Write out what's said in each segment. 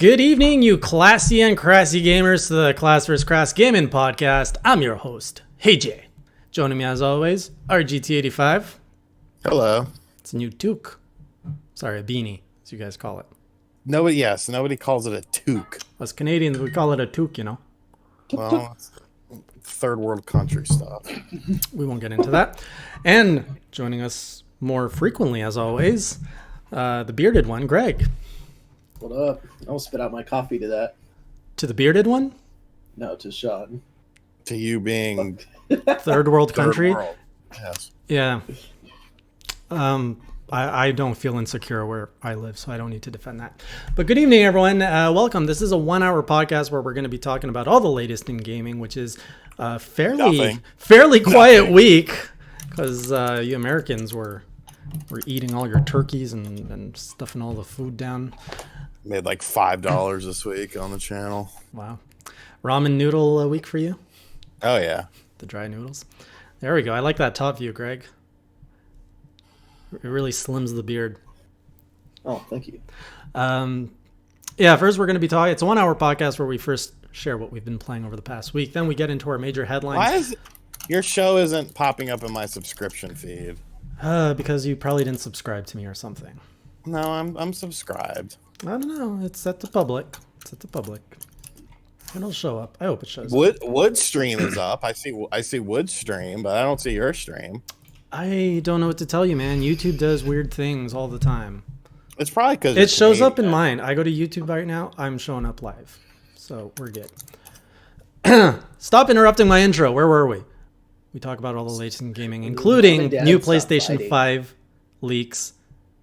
Good evening, you classy and crassy gamers, to the Class vs. Crass Gaming Podcast. I'm your host, Hey Jay. Joining me as always, RGT85. Hello. It's a new toque. Sorry, a beanie, as you guys call it. Nobody calls it a toque. Us Canadians, we call it a toque, you know. Well, it's third world country stuff. We won't get into that. And joining us more frequently, as always, the bearded one, Greg. What up? I almost spit out my coffee to that. To the bearded one? No, to Sean. To you being Third world country? world. Yes. Yeah. I don't feel insecure where I live, so I don't need to defend that. But good evening, everyone. Welcome. This is a 1-hour podcast where we're going to be talking about all the latest in gaming, which is a fairly quiet week because you Americans were eating all your turkeys and stuffing all the food down. Made like $5 this week on the channel. Wow. Ramen noodle week for you? Oh, yeah. The dry noodles. There we go. I like that top view, Greg. It really slims the beard. Oh, thank you. Yeah, first we're going to be talking. It's a 1-hour podcast where we first share what we've been playing over the past week. Then we get into our major headlines. Why is your show isn't popping up in my subscription feed? Because you probably didn't subscribe to me or something. No, I'm subscribed. I don't know. It's set to public. It'll show up. I hope it shows up. Wood stream is up. I see Wood stream, but I don't see your stream. I don't know what to tell you, man. YouTube does weird things all the time. It's probably because it shows up in mine. I go to YouTube right now. I'm showing up live. So we're good. Stop interrupting my intro. Where were we? We talk about all the latest in gaming, including new PlayStation 5 leaks.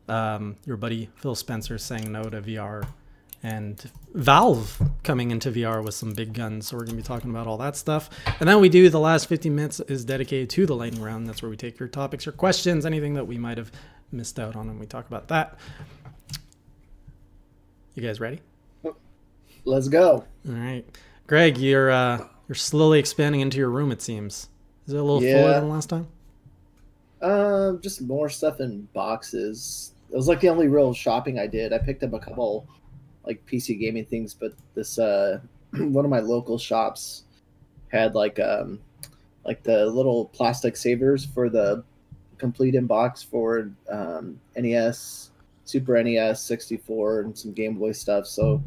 Your buddy Phil Spencer saying no to VR, and Valve coming into VR with some big guns. So we're going to be talking about all that stuff. And then we do the last 15 minutes is dedicated to the lightning round. That's where we take your topics, your questions, anything that we might have missed out on, and we talk about that. You guys ready? Let's go. All right. Greg, you're slowly expanding into your room, it seems. Is it a little fuller than last time? Just more stuff in boxes. It was like the only real shopping I did. I picked up a couple like PC gaming things, but this one of my local shops had like the little plastic savers for the complete in box for NES, Super NES, 64, and some Game Boy stuff. So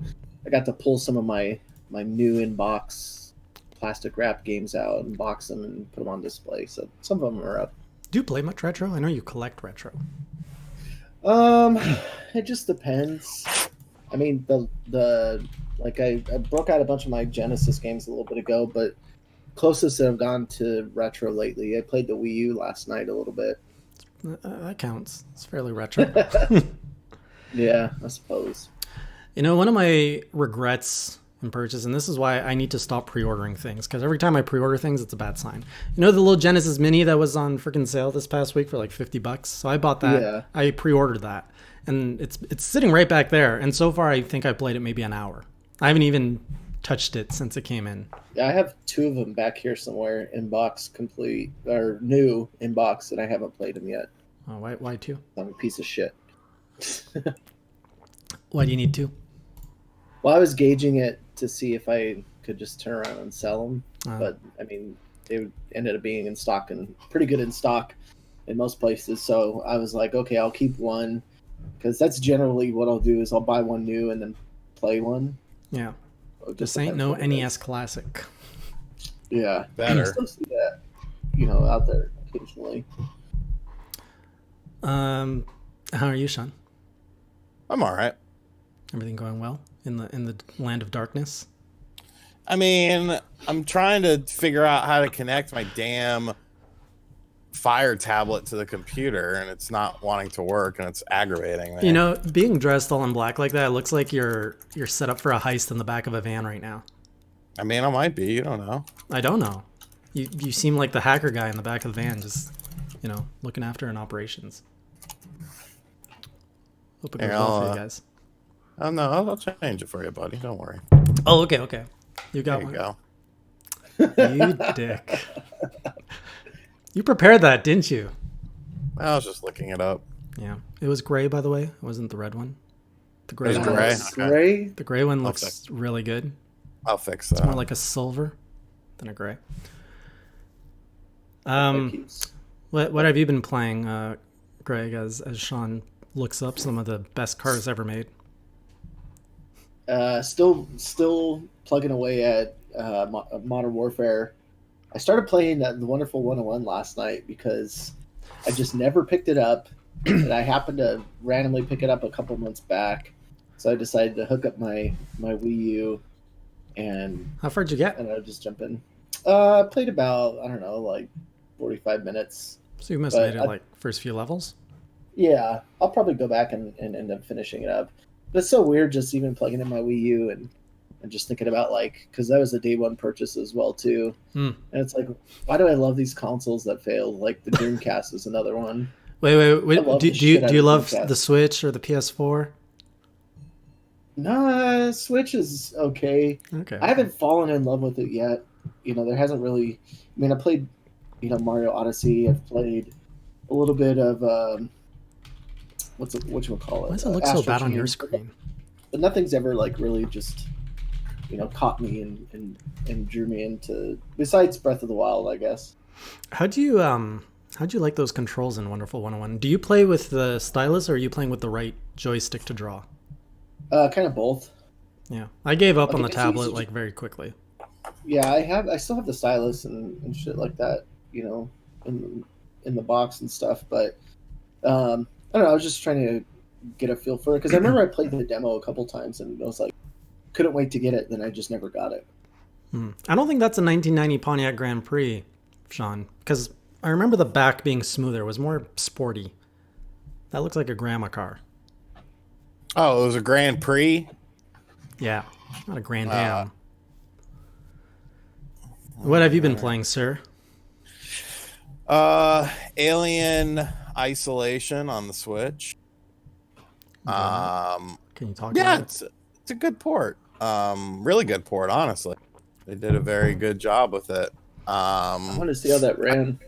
I got to pull some of my new in box plastic wrap games out and box them and put them on display. So some of them are up. Do you play much retro? I know you collect retro. It just depends. I mean, the I broke out a bunch of my Genesis games a little bit ago, but closest that I've gone to retro lately, I played the Wii U last night a little bit. That counts. It's fairly retro. Yeah, I suppose. You know, one of my regrets in purchase, and this is why I need to stop pre-ordering things, because every time I pre-order things, it's a bad sign. You know the little Genesis Mini that was on freaking sale this past week for like $50? So I bought that. Yeah. I pre-ordered that, and it's sitting right back there. And so far, I think I played it maybe an hour. I haven't even touched it since it came in. Yeah, I have 2 of them back here somewhere in box, complete or new in box, and I haven't played them yet. Oh, why 2? I'm a piece of shit. Why do you need 2? Well, I was gauging it to see if I could just turn around and sell them. But, I mean, they ended up being in stock and pretty good in stock in most places. So I was like, okay, I'll keep one, because that's generally what I'll do is I'll buy one new and then play one. Yeah. So this ain't no NES Classic. Yeah. Better. I still see that, out there occasionally. How are you, Sean? I'm all right. Everything going well in the land of darkness? I mean, I'm trying to figure out how to connect my damn Fire tablet to the computer, and it's not wanting to work, and it's aggravating me. You know, being dressed all in black like that, it looks like you're set up for a heist in the back of a van right now. I mean, I might be. You don't know. I don't know. You seem like the hacker guy in the back of the van, just, looking after an operations. Hope it goes well for you guys. Oh, no, I'll change it for you, buddy. Don't worry. Oh, okay. You got one. There you go. You dick. You prepared that, didn't you? I was just looking it up. Yeah. It was gray, by the way. It wasn't the red one. The gray There's one. gray. Looks, Okay. Gray. the gray one looks fix- really good. I'll fix It's that. more like a silver than a gray. Keys. What have you been playing, Greg? As Sean looks up some of the best cars ever made. Still plugging away at Modern Warfare. I started playing the Wonderful 101 last night because I just never picked it up, and I happened to randomly pick it up a couple months back. So I decided to hook up my Wii U, and How far'd you get? I just jump in. Played about, I don't know, like 45 minutes. So you must have but made it like first few levels. Yeah, I'll probably go back and end up finishing it up. But it's so weird just even plugging in my Wii U and just thinking about, like, because that was a day one purchase as well too. And it's like, why do I love these consoles that failed? Like the Dreamcast is another one. Wait. love Do the shit out you of love Dreamcast. the Switch or the PS4? Nah, Switch is okay. Okay. I haven't fallen in love with it yet. There hasn't really. I mean, I played, Mario Odyssey. I've played a little bit of whatchamacallit? Why does it look so Astro bad on Chain. your screen? But nothing's ever like really just caught me and drew me into, besides Breath of the Wild, I guess. How'd you like those controls in Wonderful 101? Do you play with the stylus or are you playing with the right joystick to draw? Kind of both. Yeah, I gave up Like, on the it's tablet easy like very quickly. Yeah, I still have the stylus and shit like that, in the box and stuff. But I don't know. I was just trying to get a feel for it because I remember I played the demo a couple times and I was like, couldn't wait to get it. Then I just never got it. I don't think that's a 1990 Pontiac Grand Prix, Sean, because I remember the back being smoother. It was more sporty. That looks like a grandma car. Oh, it was a Grand Prix. Yeah, not a Grand Am. What have you been playing, sir? Alien Isolation on the Switch. Can you talk Yeah, about it? it's a good port. Really good port, honestly. They did a very good job with it. I want to see how that ran.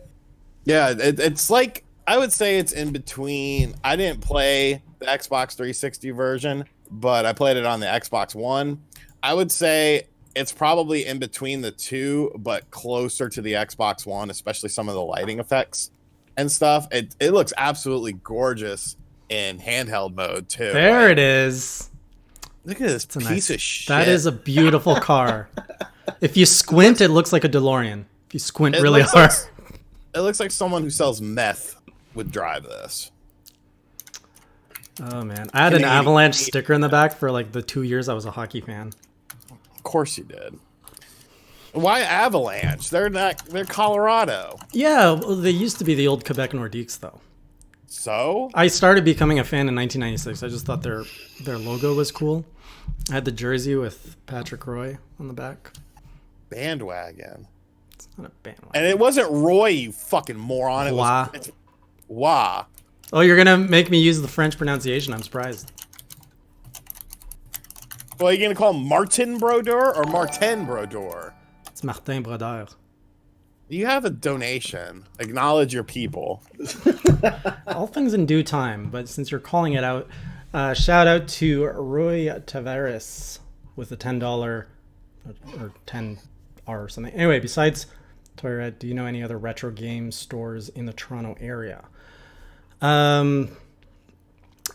Yeah, it's like, I would say it's in between. I didn't play the Xbox 360 version, but I played it on the Xbox One. I would say it's probably in between the two, but closer to the Xbox One, especially some of the lighting effects and stuff. It looks absolutely gorgeous in handheld mode too. There it is. Look at this It's a piece of shit. That is a beautiful car. If you squint, it looks like a DeLorean. If you squint really looks hard. It looks like someone who sells meth would drive this. Oh man, I had an Avalanche sticker in the back for like the 2 years I was a hockey fan. Of course you did. Why Avalanche? They're Colorado. Yeah, well, they used to be the old Quebec Nordiques though. So? I started becoming a fan in 1996. I just thought their logo was cool. I had the jersey with Patrick Roy on the back. Bandwagon. It's not a bandwagon. And it wasn't Roy, you fucking moron. It Wah. was Wah. Oh, you're gonna make me use the French pronunciation. I'm surprised. Well, are you gonna call him Martin Brodeur or Martin Brodeur? It's Martin Brodeur. You have a donation. Acknowledge your people. All things in due time, but since you're calling it out, shout out to Roy Tavares with a $10 or 10R or something. Anyway, besides Toyota, do you know any other retro game stores in the Toronto area?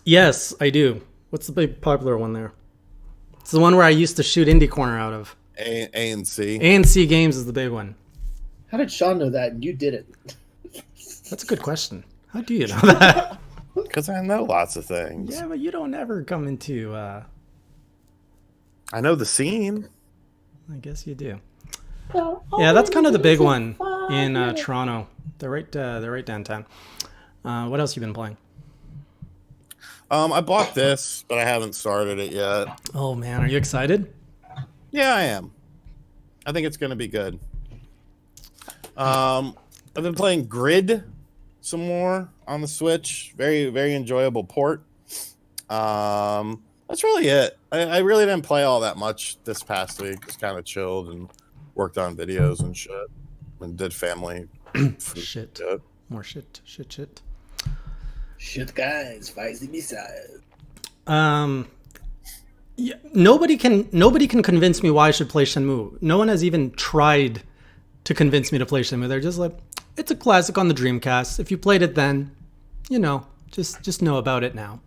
Yes, I do. What's the big popular one there? It's the one where I used to shoot Indie Corner out of. A&C. A&C Games is the big one. How did Sean know that and you didn't? That's a good question. How do you know that? Because I know lots of things. Yeah, but you don't ever come into... I know the scene. I guess you do. Yeah, that's kind of the big one in Toronto. They're right downtown. What else you been playing? I bought this, but I haven't started it yet. Oh man, are you excited? Yeah, I am. I think it's going to be good. I've been playing Grid some more on the Switch. Very, very enjoyable port. That's really it. I really didn't play all that much this past week. Just kind of chilled and worked on videos and shit. And did family Shit. More shit. Shit. Shit, guys, feisty missile. Yeah, nobody can convince me why I should play Shenmue. No one has even tried to convince me to play Shenmue. They're just like, it's a classic on the Dreamcast. If you played it then, just know about it now.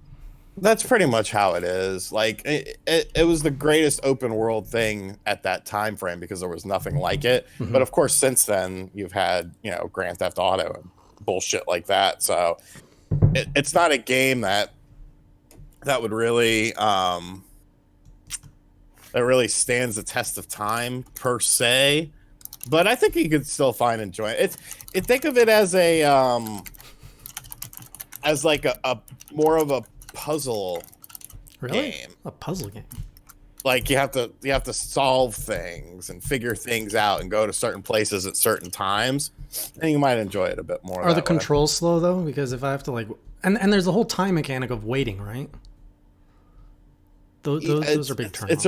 That's pretty much how it is. Like it was the greatest open world thing at that time frame because there was nothing like it. Mm-hmm. But of course, since then you've had Grand Theft Auto and bullshit like that. So it's not a game that would really that really stands the test of time per se. But I think you could still find enjoyment. Think of it as a as like a more of a puzzle game. A puzzle game. Like you have to solve things and figure things out and go to certain places at certain times, and you might enjoy it a bit more. Are the controls slow though? Because if I have to and there's the whole time mechanic of waiting, right? Those are big turn-offs. It's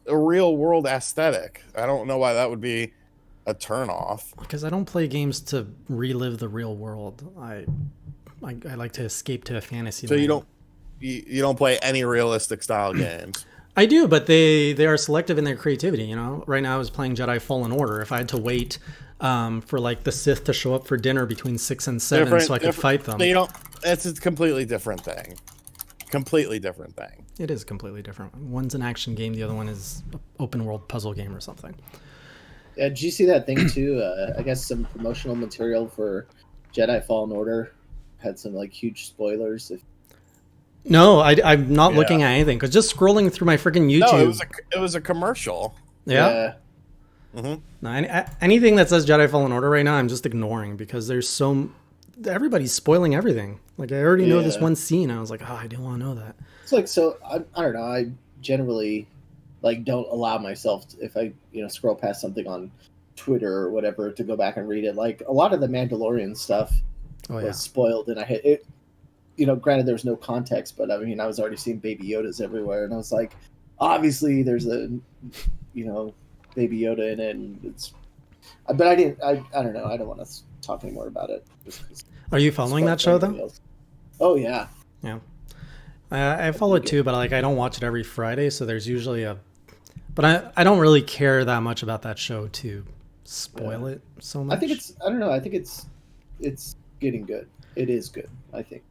a real world aesthetic. I don't know why that would be a turn off. Because I don't play games to relive the real world. I like to escape to a fantasy. So land. you don't play any realistic style games. I do, but they are selective in their creativity. Right now I was playing Jedi Fallen Order. If I had to wait for like the Sith to show up for dinner between 6 and 7, so I could fight them. So it's a completely different thing. Completely different thing. It is completely different. One's an action game, the other one is an open world puzzle game or something. Yeah, did you see that thing too? I guess some promotional material for Jedi Fallen Order had some like huge spoilers. No, I'm not looking at anything because just scrolling through my freaking YouTube. No, it was a commercial. Yeah. Mm-hmm. No, anything that says Jedi Fallen Order right now, I'm just ignoring because everybody's spoiling everything. Like I already know this one scene. I was like, I didn't want to know that. It's like I don't know. I generally like don't allow myself if I scroll past something on Twitter or whatever to go back and read it. Like a lot of the Mandalorian stuff was spoiled, and I had it. Granted, there's no context, but I mean, I was already seeing Baby Yodas everywhere, and I was like, obviously, there's a, Baby Yoda in it, and it's. But I didn't. I don't know. I don't want to talk anymore about it. Are you following that show though? Oh yeah. Yeah. I follow it too, but I don't watch it every Friday, so there's usually but I don't really care that much about that show to spoil it so much. I think I don't know. I think it's getting good. It is good, I think.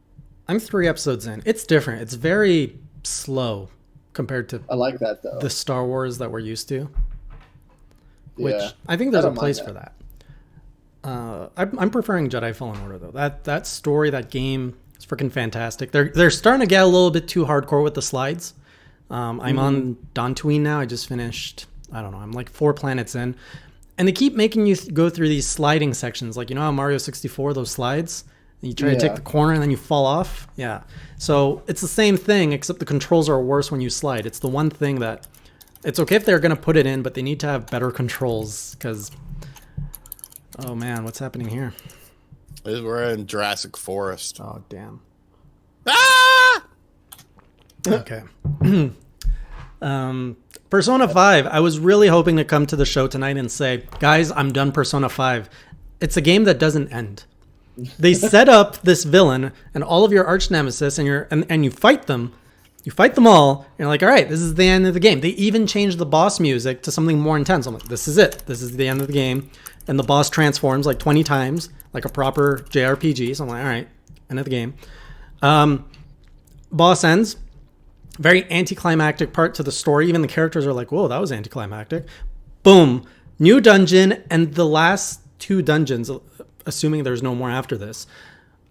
I'm 3 episodes in. It's different. It's very slow compared to I like that though. The Star Wars that we're used to. Which Yeah. I think there's a place for that. I'm preferring Jedi Fallen Order though. That story, that game is freaking fantastic. They're starting to get a little bit too hardcore with the slides. I'm on Dantooine now. I just finished. I don't know. I'm like 4 planets in, and they keep making you go through these sliding sections. Like how Mario 64, those slides. You try to take the corner and then you fall off. Yeah. So it's the same thing, except the controls are worse when you slide. It's the one thing that it's okay if they're going to put it in, but they need to have better controls because, oh man, what's happening here? We're in Jurassic Forest. Oh, damn. Ah! Okay. Persona 5. I was really hoping to come to the show tonight and say, guys, I'm done Persona 5. It's a game that doesn't end. They set up this villain and all of your arch nemesis and you fight them. You fight them all. And you're like, all right, this is the end of the game. They even changed the boss music to something more intense. I'm like, this is it. This is the end of the game. And the boss transforms like 20 times, like a proper JRPG. So I'm like, all right, end of the game. Boss ends. Very anticlimactic part to the story. Even the characters are like, whoa, that was anticlimactic. Boom. New dungeon. And the last 2 dungeons, assuming there's no more after this,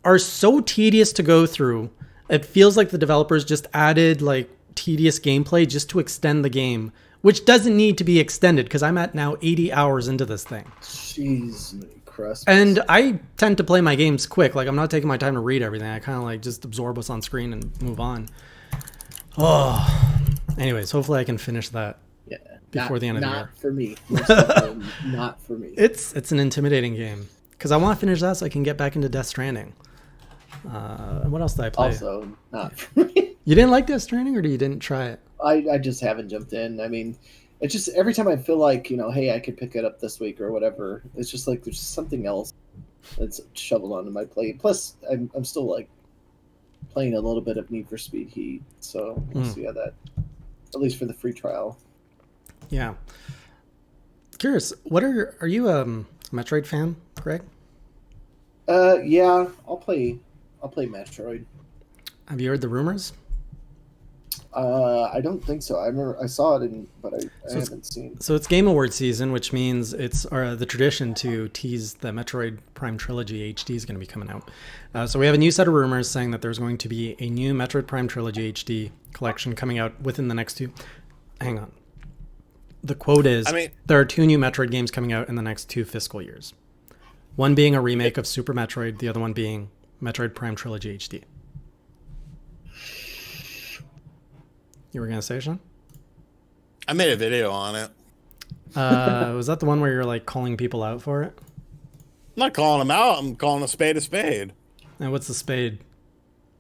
are so tedious to go through. It feels like the developers just added like tedious gameplay just to extend the game, which doesn't need to be extended because I'm at now 80 hours into this thing. Jeez, Christmas. And I tend to play my games quick. Like I'm not taking my time to read everything. I kind of like just absorb what's on screen and move on. Oh, anyways, hopefully I can finish that. Yeah, before the end of the year. Not for me. Not for me. It's an intimidating game because I want to finish that so I can get back into Death Stranding. What else did I play? Also, not for me. You didn't like Death Stranding, or you didn't try it? I just haven't jumped in. I mean, it's just every time I feel like hey, I could pick it up this week or whatever. It's just like there's something else that's shoveled onto my plate. Plus, I'm still like playing a little bit of Need for Speed Heat, so we'll see how that at least for the free trial. Yeah. Curious, are you a Metroid fan, Greg? Yeah, I'll play Metroid. Have you heard the rumors? I don't think so. I saw it, but I haven't seen. So it's Game Award season, which means it's the tradition to tease the Metroid Prime Trilogy HD is going to be coming out. So we have a new set of rumors saying that there's going to be a new Metroid Prime Trilogy HD collection coming out within the next two. Hang on. The quote is, there are 2 new Metroid games coming out in the next 2 fiscal years. One being a remake of Super Metroid, the other one being Metroid Prime Trilogy HD. You were going to say, Sean? I made a video on it. Was that the one where you're like calling people out for it? I'm not calling them out. I'm calling a spade a spade. And what's the spade?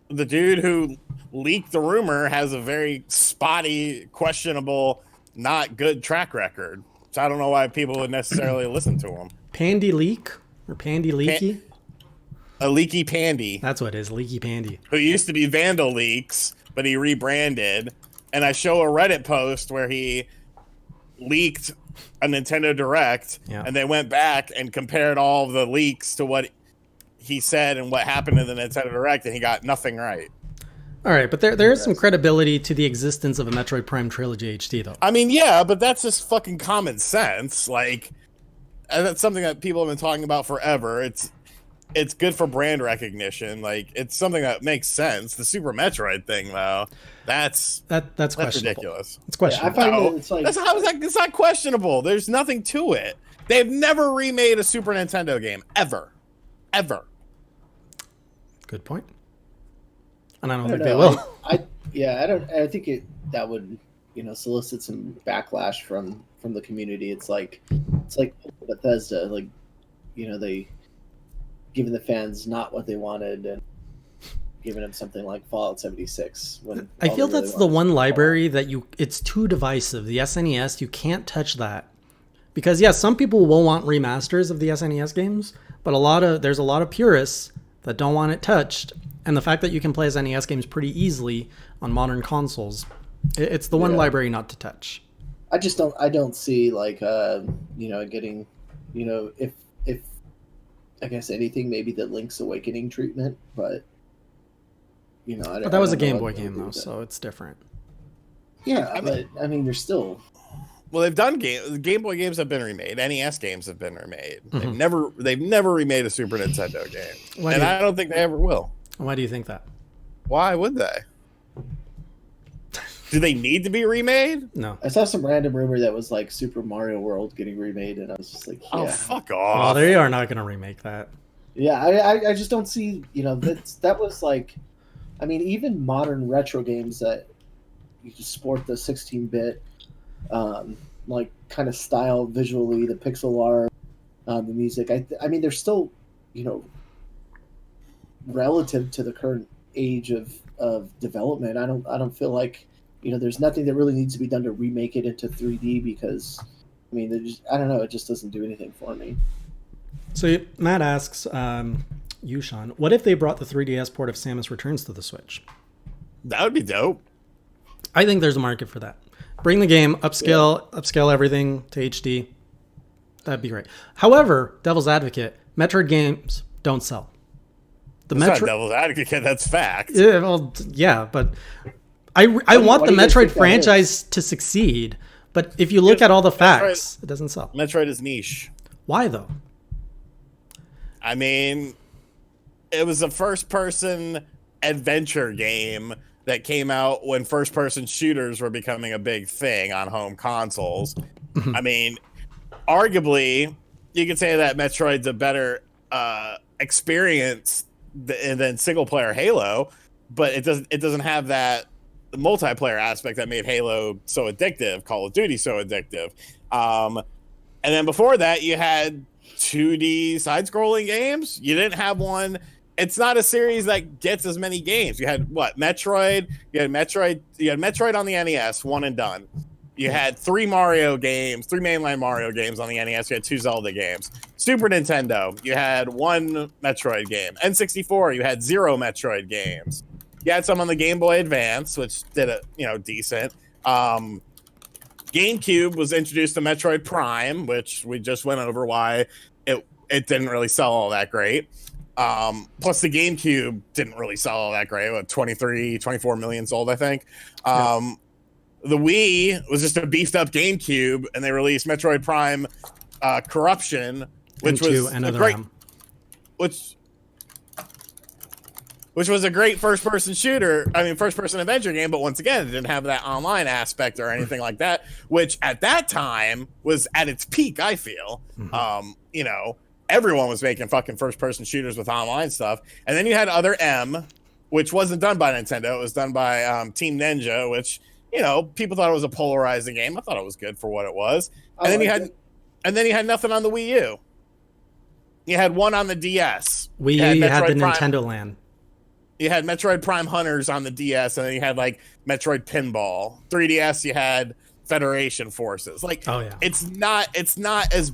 The dude who leaked the rumor has a very spotty, questionable, not good track record. So I don't know why people would necessarily listen to him. Pandy Leak? Or Pandy Leaky? A leaky pandy. That's what it is, Leaky Pandy. Who used to be Vandal Leaks, but he rebranded. And I show a Reddit post where he leaked a Nintendo Direct, and they went back and compared all of the leaks to what he said and what happened in the Nintendo Direct, and he got nothing right. All right, but there is some credibility to the existence of a Metroid Prime Trilogy HD, though. I mean, yeah, but that's just fucking common sense. Like, that's something that people have been talking about forever. It's good for brand recognition. Like, it's something that makes sense. The Super Metroid thing, though, that's ridiculous. It's questionable. Yeah, I find it's like it's not questionable. There's nothing to it. They've never remade a Super Nintendo game ever. Good point. And I don't think they will. I think that would solicit some backlash from the community. It's like Bethesda, like they giving the fans not what they wanted and giving them something like Fallout 76. When I feel that's the one library that it's too divisive. The SNES, you can't touch that. Because some people will want remasters of the SNES games, but there's a lot of purists that don't want it touched. And the fact that you can play SNES games pretty easily on modern consoles, it's the one library not to touch. I don't see like getting if I guess anything, maybe the Link's Awakening treatment, but but that was a Game Boy game though, so it's different. Yeah, but I mean, there's still. Well, they've done Game Boy games have been remade. NES games have been remade. Mm-hmm. They've never remade a Super Nintendo game, I don't think they ever will. Why do you think that? Why would they? Do they need to be remade? No. I saw some random rumor that was like Super Mario World getting remade, and I was just like, oh, fuck off. Well, they are not going to remake that. Yeah, I just don't see, that was like, I mean, even modern retro games that you just sport the 16-bit, like kind of style visually, the pixel art, the music. I mean, they're still, relative to the current age of development. I don't feel like, there's nothing that really needs to be done to remake it into 3D because, I mean, I don't know, it just doesn't do anything for me. So Matt asks, you, Sean, what if they brought the 3DS port of Samus Returns to the Switch? That would be dope. I think there's a market for that. Bring the game, upscale everything to HD. That'd be great. However, devil's advocate, Metroid games don't sell. Not devil's advocate, that's fact. Yeah, well, yeah, but I want the Metroid franchise to succeed. But if you look at all the facts, it doesn't sell. Metroid is niche. Why though? I mean, it was a first-person adventure game that came out when first-person shooters were becoming a big thing on home consoles. I mean, arguably, you could say that Metroid's a better experience than single-player Halo, but it doesn't have that multiplayer aspect that made Halo so addictive, Call of Duty so addictive. And then before that, you had 2D side-scrolling games. You didn't have one. It's not a series that gets as many games. You had Metroid. You had Metroid on the NES, one and done. You had 3 mainline Mario games on the NES. You had 2 Zelda games. Super Nintendo, you had 1 Metroid game. N64, you had 0 Metroid games. You had some on the Game Boy Advance, which did decent. GameCube was introduced to Metroid Prime, which we just went over why it didn't really sell all that great. Plus the GameCube didn't really sell all that great. What, 24 million sold, I think. The Wii was just a beefed up GameCube, and they released Metroid Prime Corruption, which was a great, which was a great first-person shooter. I mean, first-person adventure game, but once again, it didn't have that online aspect or anything like that, which at that time was at its peak, I feel. You know, everyone was making fucking first-person shooters with online stuff. And then you had Other M, which wasn't done by Nintendo. It was done by Team Ninja, which, you know, people thought it was a polarizing game. I thought it was good for what it was. And then you had nothing on the Wii U. You had one on the DS. Wii U, you had the Nintendo Land. You had Metroid Prime Hunters on the DS, and then you had like Metroid Pinball. 3DS, you had Federation Forces. Like, it's not as,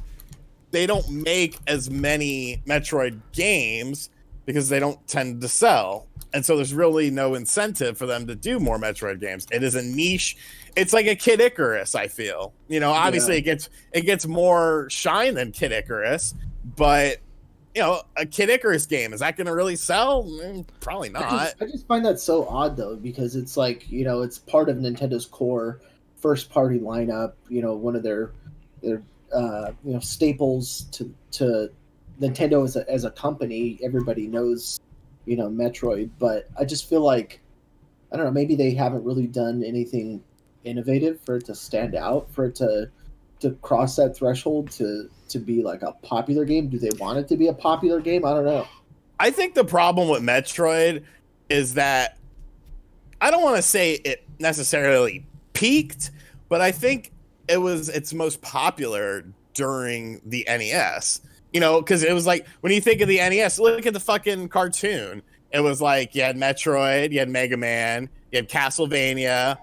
they don't make as many Metroid games because they don't tend to sell. And so there's really no incentive for them to do more Metroid games. It is a niche. It's like a Kid Icarus, I feel. You know, obviously it gets more shine than Kid Icarus, but you know, a Kid Icarus game, is that going to really sell? Probably not. I just find that so odd, though, because it's like, you know, it's part of Nintendo's core first-party lineup. You know, one of their you know, staples to Nintendo as a company. Everybody knows, you know, Metroid, but I just feel like, I don't know, maybe they haven't really done anything innovative for it to stand out, for it to cross that threshold to be like a popular game. Do they want it to be a popular game? I don't know. I think the problem with Metroid is that I don't want to say it necessarily peaked, but I think it was its most popular during the NES. You know, because it was like, when you think of the NES, look at the fucking cartoon. It was like, you had Metroid, you had Mega Man, you had Castlevania,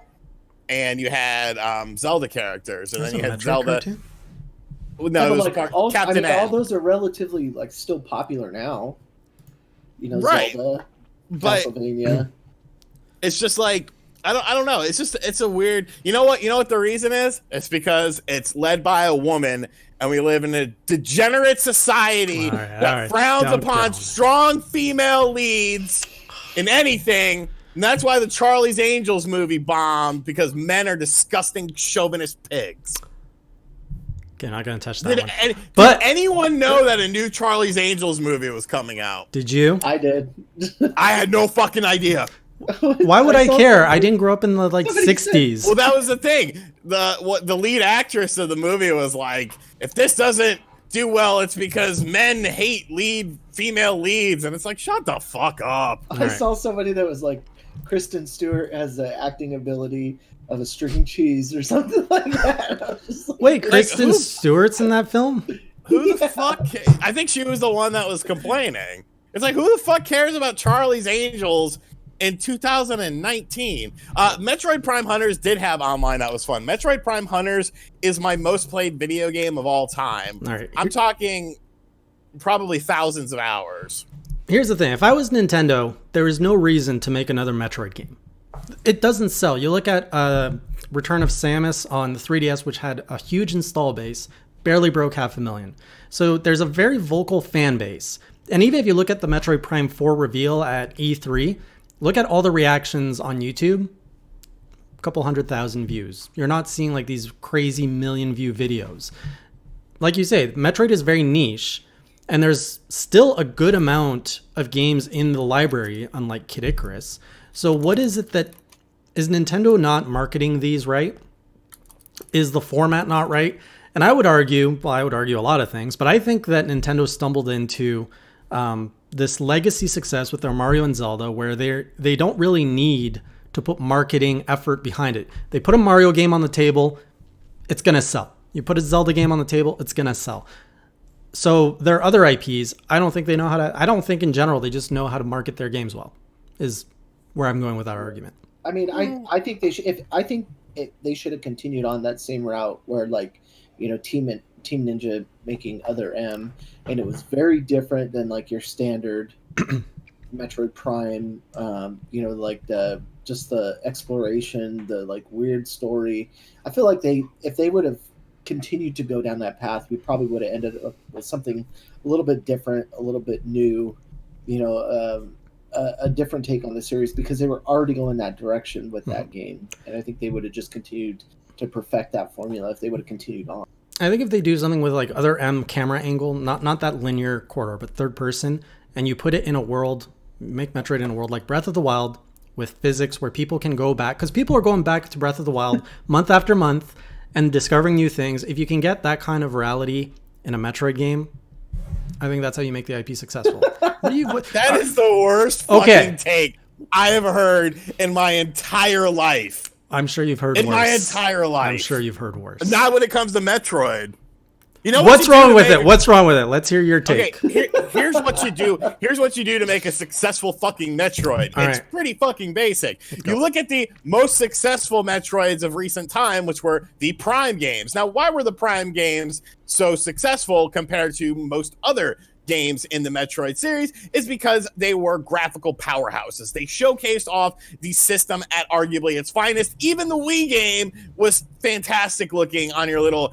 and you had Zelda characters, and then you had Zelda. Cartoon? No, it was Captain Ed. All those are relatively like still popular now. You know, right. Zelda, but Castlevania. It's just like, I don't know. It's a weird. You know what the reason is? It's because it's led by a woman, and we live in a degenerate society that frowns upon strong female leads in anything. And that's why the Charlie's Angels movie bombed, because men are disgusting chauvinist pigs. Okay, not going to touch that one. Did anyone know that a new Charlie's Angels movie was coming out? Did you? I did. I had no fucking idea. Why would I care? I didn't grow up in the 60s. Well, that was the thing. The lead actress of the movie was like, if this doesn't do well, it's because men hate female leads. And it's like, shut the fuck up. I saw somebody that was like, Kristen Stewart has the acting ability of a string cheese or something like that. I was just like, wait, Kristen Stewart's in that film? Who the fuck? I think she was the one that was complaining. It's like, who the fuck cares about Charlie's Angels in 2019? Metroid Prime Hunters did have online that was fun. Metroid Prime Hunters is my most played video game of all time. All right. I'm talking probably thousands of hours. Here's the thing. If I was Nintendo, there is no reason to make another Metroid game. It doesn't sell. You look at Return of Samus on the 3DS, which had a huge install base, barely broke 500,000. So there's a very vocal fan base. And even if you look at the Metroid Prime 4 reveal at E3, look at all the reactions on YouTube, a couple 100,000 views. You're not seeing like these crazy million view videos. Like you say, Metroid is very niche, and there's still a good amount of games in the library, unlike Kid Icarus. So what is it that, is Nintendo not marketing these right? Is the format not right? And I would argue a lot of things, but I think that Nintendo stumbled into this legacy success with their Mario and Zelda, where they don't really need to put marketing effort behind it. They put a Mario game on the table, it's going to sell. You put a Zelda game on the table, it's going to sell. So their other IPs, I don't think in general they just know how to market their games well, is where I'm going with that argument. I mean, I think they should. They should have continued on that same route where, like, you know, Team Ninja making Other M, and it was very different than like your standard Metroid Prime. You know, like the just the exploration, the like weird story. I feel like if they would have continued to go down that path, we probably would have ended up with something a little bit different, a little bit new, a different take on the series, because they were already going that direction with that game. And I think they would have just continued to perfect that formula if they would have continued on. I think if they do something with like other camera angle, not that linear corridor, but third person, and you put it in a world, make Metroid in a world like Breath of the Wild with physics where people can go back, because people are going back to Breath of the Wild month after month and discovering new things. If you can get that kind of virality in a Metroid game, I think that's how you make the IP successful. That is the worst fucking take I have heard in my entire life. I'm sure you've heard worse. In my entire life. I'm sure you've heard worse. Not when it comes to Metroid. You know what's wrong with it? What's wrong with it? Let's hear your take. Okay, here's what you do. Here's what you do to make a successful fucking Metroid. It's pretty fucking basic. You look at the most successful Metroids of recent time, which were the Prime games. Now, why were the Prime games so successful compared to most other games in the Metroid series? Is because they were graphical powerhouses. They showcased off the system at arguably its finest. Even the Wii game was fantastic looking on your little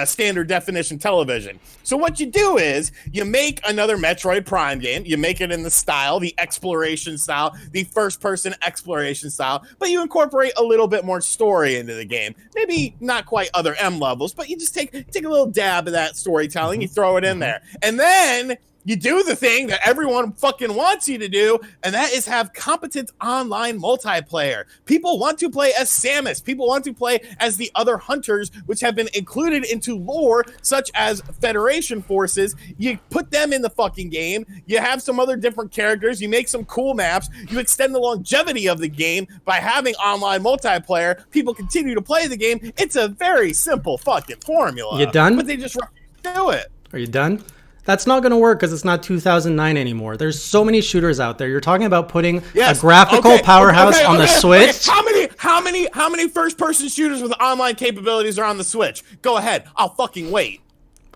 standard definition television. So what you do is you make another Metroid Prime game. You make it in the style, the exploration style, the first-person exploration style, but you incorporate a little bit more story into the game. Maybe not quite other M levels, but you just take a little dab of that storytelling. You throw it in there, and then you do the thing that everyone fucking wants you to do, and that is have competent online multiplayer. People want to play as Samus. People want to play as the other hunters, which have been included into lore, such as Federation forces. You put them in the fucking game. You have some other different characters. You make some cool maps. You extend the longevity of the game by having online multiplayer. People continue to play the game. It's a very simple fucking formula. You done? But they just do it. Are you done? That's not going to work because it's not 2009 anymore. There's so many shooters out there. You're talking about putting a graphical powerhouse on the Switch. How many first-person shooters with online capabilities are on the Switch? Go ahead. I'll fucking wait.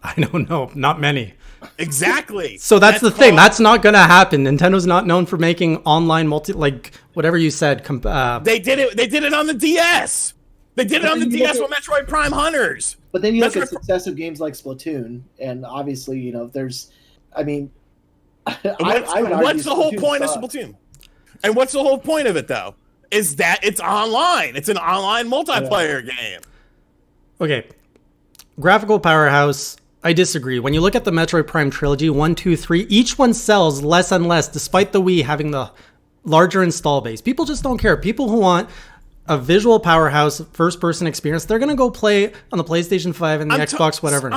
I don't know. Not many. Exactly. So that's the thing. That's not going to happen. Nintendo's not known for making online whatever you said. They did it. They did it on the DS. They did it on the DS with Metroid Prime Hunters. But then you look at successive games like Splatoon, and obviously, there's, I mean, what's the whole point of Splatoon? And what's the whole point of it, though? Is that it's online. It's an online multiplayer game. Okay. Graphical powerhouse, I disagree. When you look at the Metroid Prime trilogy, 1, 2, 3, each one sells less and less, despite the Wii having the larger install base. People just don't care. People who want a visual powerhouse, first-person experience, they're going to go play on the PlayStation 5 and the Xbox, whatever.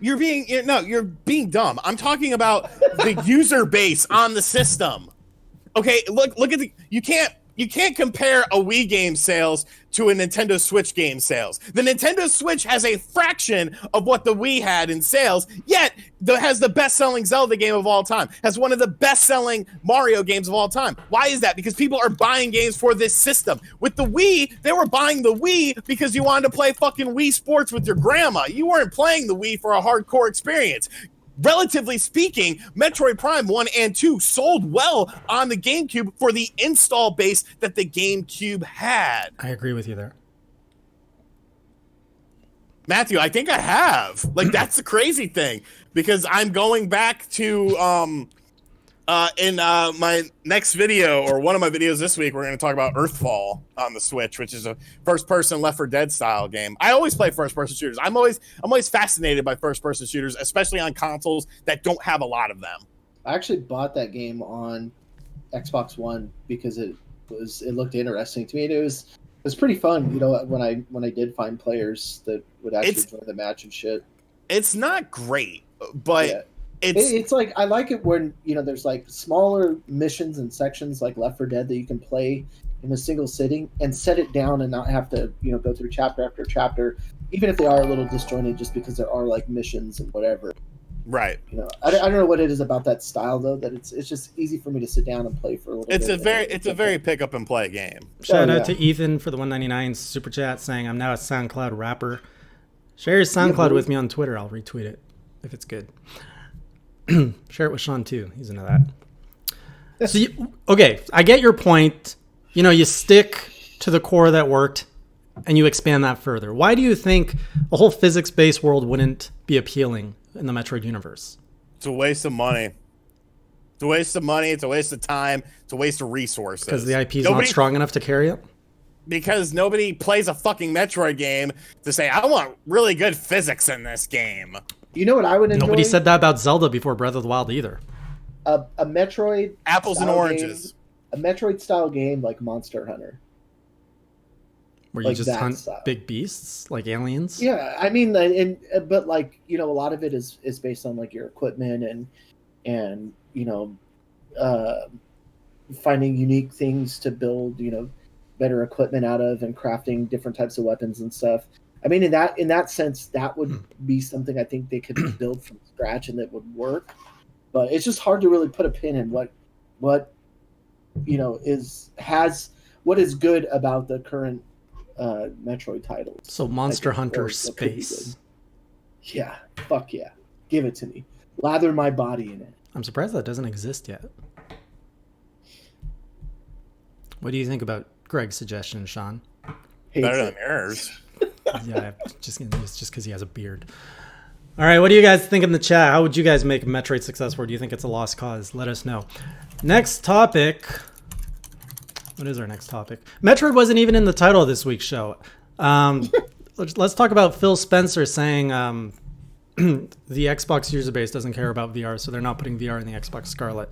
You're being dumb. I'm talking about the user base on the system. Okay, look at you can't compare a Wii game sales to a Nintendo Switch game sales. The Nintendo Switch has a fraction of what the Wii had in sales, yet has the best-selling Zelda game of all time, has one of the best-selling Mario games of all time. Why is that? Because people are buying games for this system. With the Wii, they were buying the Wii because you wanted to play fucking Wii Sports with your grandma. You weren't playing the Wii for a hardcore experience. Relatively speaking, Metroid Prime 1 and 2 sold well on the GameCube for the install base that the GameCube had. I agree with you there. Matthew, I think I have. That's the crazy thing. Because I'm going back to in my next video, or one of my videos this week, we're going to talk about Earthfall on the Switch, which is a first-person Left 4 Dead style game. I always play first-person shooters. I'm always fascinated by first-person shooters, especially on consoles that don't have a lot of them. I actually bought that game on Xbox One because it looked interesting to me. And it was pretty fun, when I did find players that would actually join the match and shit. It's not great, but yeah. It's like, I like it when, there's like smaller missions and sections like Left 4 Dead that you can play in a single sitting and set it down and not have to, go through chapter after chapter, even if they are a little disjointed, just because there are like missions and whatever. Right. I don't know what it is about that style though, that it's just easy for me to sit down and play for a little bit. It's a very pick up and play game. Shout out to Ethan for the 199 super chat saying, I'm now a SoundCloud rapper. Share your SoundCloud with me on Twitter. I'll retweet it if it's good. Share it with Sean too. He's into that. So, okay, I get your point you stick to the core that worked and you expand that further. Why do you think a whole physics-based world wouldn't be appealing in the Metroid universe? It's a waste of money. It's a waste of money. It's a waste of time. It's a waste of resources. Because the IP is not strong enough to carry it? Because nobody plays a fucking Metroid game to say, I want really good physics in this game. You know what I would enjoy? Nobody said that about Zelda before Breath of the Wild either. A Metroid apples and oranges. A Metroid style game like Monster Hunter. Where you just hunt big beasts like aliens? Yeah, I mean, but like, a lot of it is based on like your equipment and finding unique things to build, better equipment out of, and crafting different types of weapons and stuff. I mean, in that sense, that would be something I think they could build from scratch and that would work. But it's just hard to really put a pin in what what is good about the current Metroid titles. So Monster Hunter Space. Yeah, fuck yeah. Give it to me. Lather my body in it. I'm surprised that doesn't exist yet. What do you think about Greg's suggestion, Sean? Better than yours. Yeah, it's just because he has a beard. All right, what do you guys think in the chat? How would you guys make Metroid successful? Or do you think it's a lost cause? Let us know. Next topic. What is our next topic? Metroid wasn't even in the title of this week's show. Let's talk about Phil Spencer saying the Xbox user base doesn't care about VR, so they're not putting VR in the Xbox Scarlet.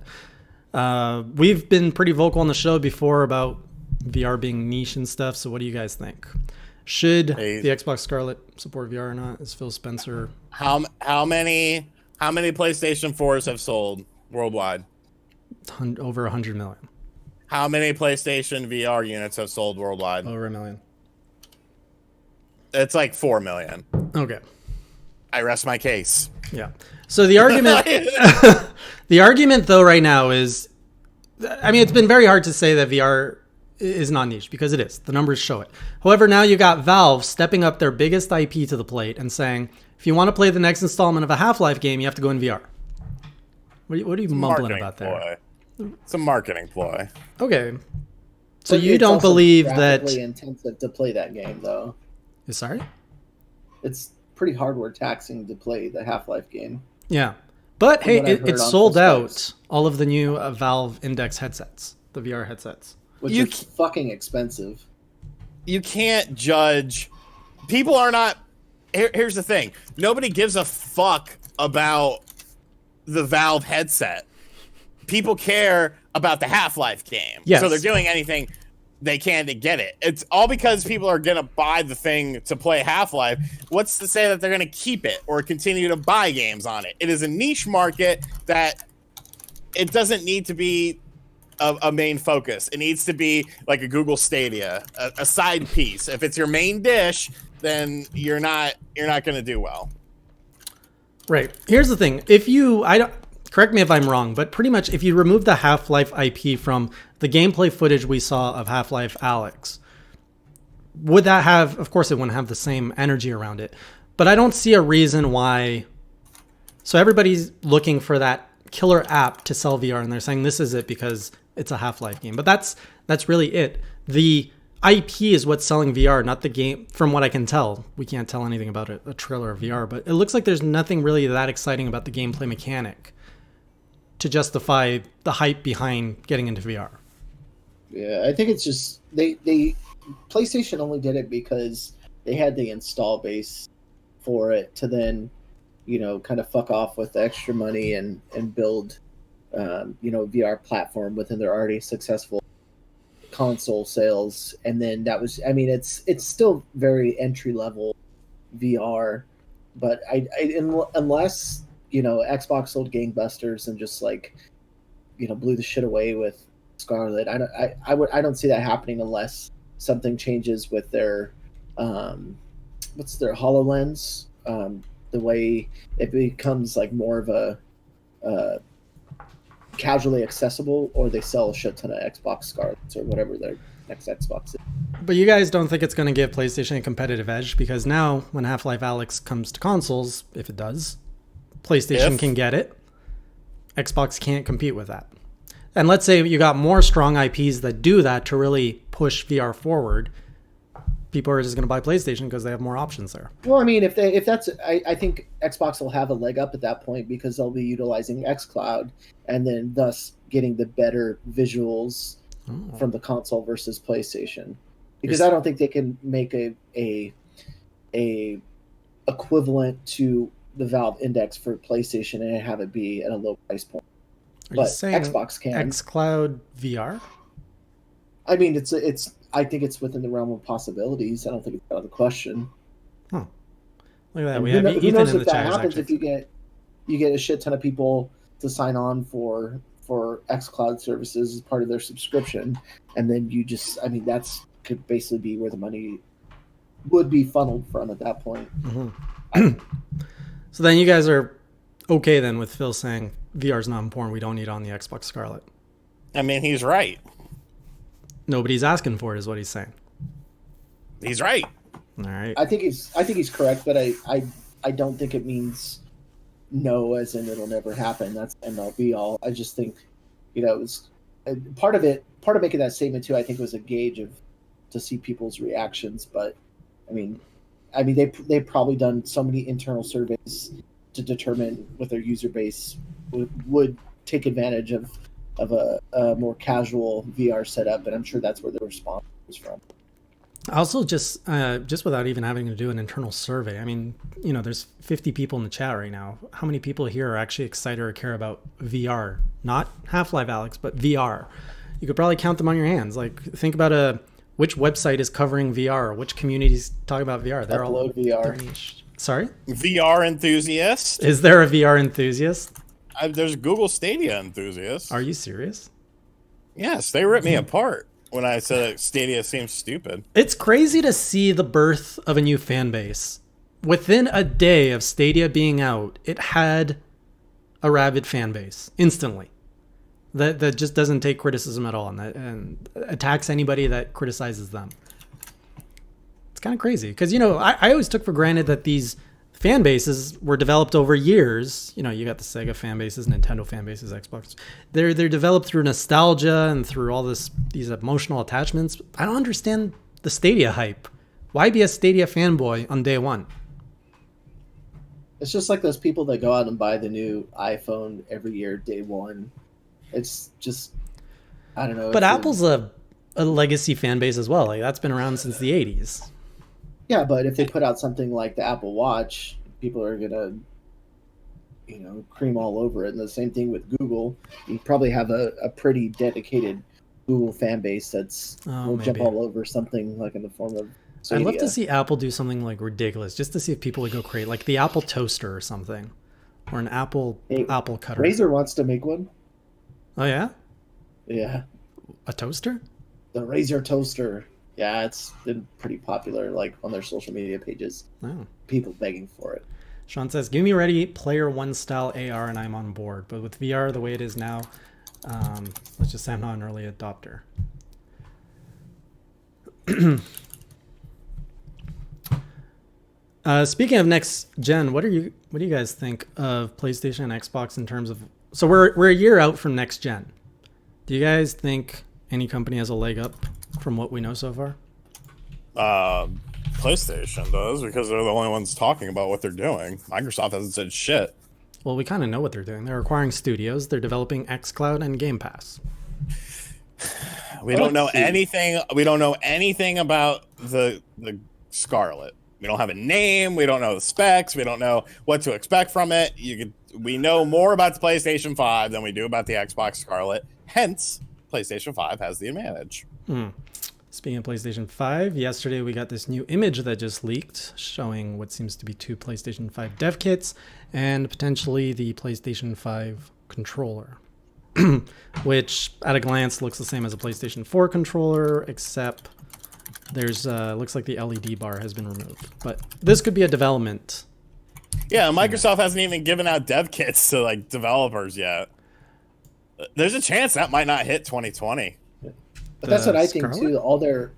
We've been pretty vocal on the show before about VR being niche and stuff, so what do you guys think? Should the Xbox Scarlet support VR or not? Is Phil Spencer... How many PlayStation 4s have sold worldwide? Over 100 million. How many PlayStation VR units have sold worldwide? Over 1 million. It's like 4 million. Okay. I rest my case. Yeah. So the argument, the argument though right now is, I mean, it's been very hard to say that VR is not niche because it is. The numbers show it. However, now you got Valve stepping up their biggest IP to the plate and saying, if you want to play the next installment of a Half-Life game, you have to go in VR. What are you mumbling about there? It's a marketing ploy. Okay. So you don't believe that... It's intensive to play that game, though. Sorry? It's pretty hardware taxing to play the Half-Life game. Yeah. But hey, it sold out all of the new Valve Index headsets, the VR headsets. Which is fucking expensive. You can't judge. People are not... Here's the thing. Nobody gives a fuck about the Valve headset. People care about the Half-Life game. Yes. So they're doing anything they can to get it. It's all because people are going to buy the thing to play Half-Life. What's to say that they're going to keep it or continue to buy games on it? It is a niche market that it doesn't need to be a main focus. It needs to be like a Google Stadia, a side piece. If it's your main dish, then you're not going to do well. Right. Here's the thing. Correct me if I'm wrong, but pretty much if you remove the Half-Life IP from the gameplay footage we saw of Half-Life Alyx, would that have, of course it wouldn't have the same energy around it, but I don't see a reason why. So everybody's looking for that killer app to sell VR and they're saying this is it because it's a Half-Life game, but that's really it. The IP is what's selling VR, not the game. From what I can tell, we can't tell anything about a trailer of VR, but it looks like there's nothing really that exciting about the gameplay mechanic to justify the hype behind getting into VR. Yeah, I think it's just they PlayStation only did it because they had the install base for it to then, kind of fuck off with the extra money and build, VR platform within their already successful console sales. And then that was, I mean, it's still very entry level VR, but unless Xbox sold gangbusters and just blew the shit away with Scarlet, I don't see that happening unless something changes with their what's their HoloLens, the way it becomes more of a casually accessible, or they sell a shit ton of Xbox Scarlets or whatever their next Xbox is. But you guys don't think it's going to give PlayStation a competitive edge? Because now when Half-Life Alyx comes to consoles, if it does, PlayStation can get it. Xbox can't compete with that. And let's say you got more strong IPs that do that to really push VR forward. People are just going to buy PlayStation because they have more options there. Well, I mean, if that's, I think Xbox will have a leg up at that point because they'll be utilizing xCloud and then thus getting the better visuals from the console versus PlayStation. Because I don't think they can make a equivalent to the Valve Index for PlayStation and have it be at a low price point. Are you saying Xbox can. xCloud VR? I mean, I think it's within the realm of possibilities. I don't think it's out of the question. Huh. Look at that. And We have who Ethan knows in if the that chat. happens if you get a shit ton of people to sign on for xCloud services as part of their subscription, and then you just, I mean, that's could basically be where the money would be funneled from at that point. Mm-hmm. So then you guys are okay then with Phil saying VR's not important. We don't need it on the Xbox Scarlet. I mean, he's right. Nobody's asking for it, is what he's saying. He's right. All right. I think he's correct, but I don't think it means no, as in it'll never happen. That's end all be all. I just think, it was part of making that statement too. I think was a gauge to see people's reactions. But I mean, they've probably done so many internal surveys to determine what their user base would take advantage of a more casual VR setup, and I'm sure that's where the response was from. Also, just without even having to do an internal survey, I mean, there's 50 people in the chat right now. How many people here are actually excited or care about VR? Not Half-Life Alyx, but VR. You could probably count them on your hands. Like, think about which website is covering VR, which communities talk about VR. They're Upload all VR. niche. Sorry? VR enthusiast. Is there a VR enthusiast? There's Google Stadia enthusiasts. Are you serious? Yes, they ripped me apart when I said that Stadia seems stupid. It's crazy to see the birth of a new fan base. Within a day of Stadia being out, it had a rabid fan base instantly. That just doesn't take criticism at all and attacks anybody that criticizes them. It's kind of crazy because, I always took for granted that these fan bases were developed over years. You got the Sega fan bases, Nintendo fan bases, Xbox. They're developed through nostalgia and through all these emotional attachments. I don't understand the Stadia hype. Why be a Stadia fanboy on day one? It's just like those people that go out and buy the new iPhone every year, day one. It's just, I don't know. But Apple's a legacy fan base as well. Like, that's been around since the 80s. Yeah, but if they put out something like the Apple Watch, people are gonna, cream all over it. And the same thing with Google. You probably have a pretty dedicated Google fan base will jump all over something like in the form of Stadia. I'd love to see Apple do something like ridiculous, just to see if people would go crazy, like the Apple toaster or something, or an Apple cutter. Razer wants to make one. Oh yeah? Yeah. A toaster? The Razer toaster. Yeah, it's been pretty popular, like on their social media pages. Oh. People begging for it. Sean says, "Give me Ready Player One style AR, and I'm on board. But with VR the way it is now, let's just say I'm not an early adopter." Speaking of next gen, what do you guys think of PlayStation and Xbox in terms of? So we're a year out from next gen. Do you guys think any company has a leg up from what we know so far? PlayStation does, because they're the only ones talking about what they're doing. Microsoft hasn't said shit. Well, we kind of know what they're doing. They're acquiring studios. They're developing xCloud and Game Pass. We don't know anything. We don't know anything about the Scarlet. We don't have a name. We don't know the specs. We don't know what to expect from it. We know more about the PlayStation 5 than we do about the Xbox Scarlet. Hence, PlayStation 5 has the advantage. Speaking of PlayStation 5, yesterday we got this new image that just leaked showing what seems to be 2 PlayStation 5 dev kits and potentially the PlayStation 5 controller, which at a glance looks the same as a PlayStation 4 controller, except there's looks like the LED bar has been removed. But this could be a development. Yeah, Microsoft hasn't even given out dev kits to like developers yet. There's a chance that might not hit 2020. But that's what I think Scarlet? too.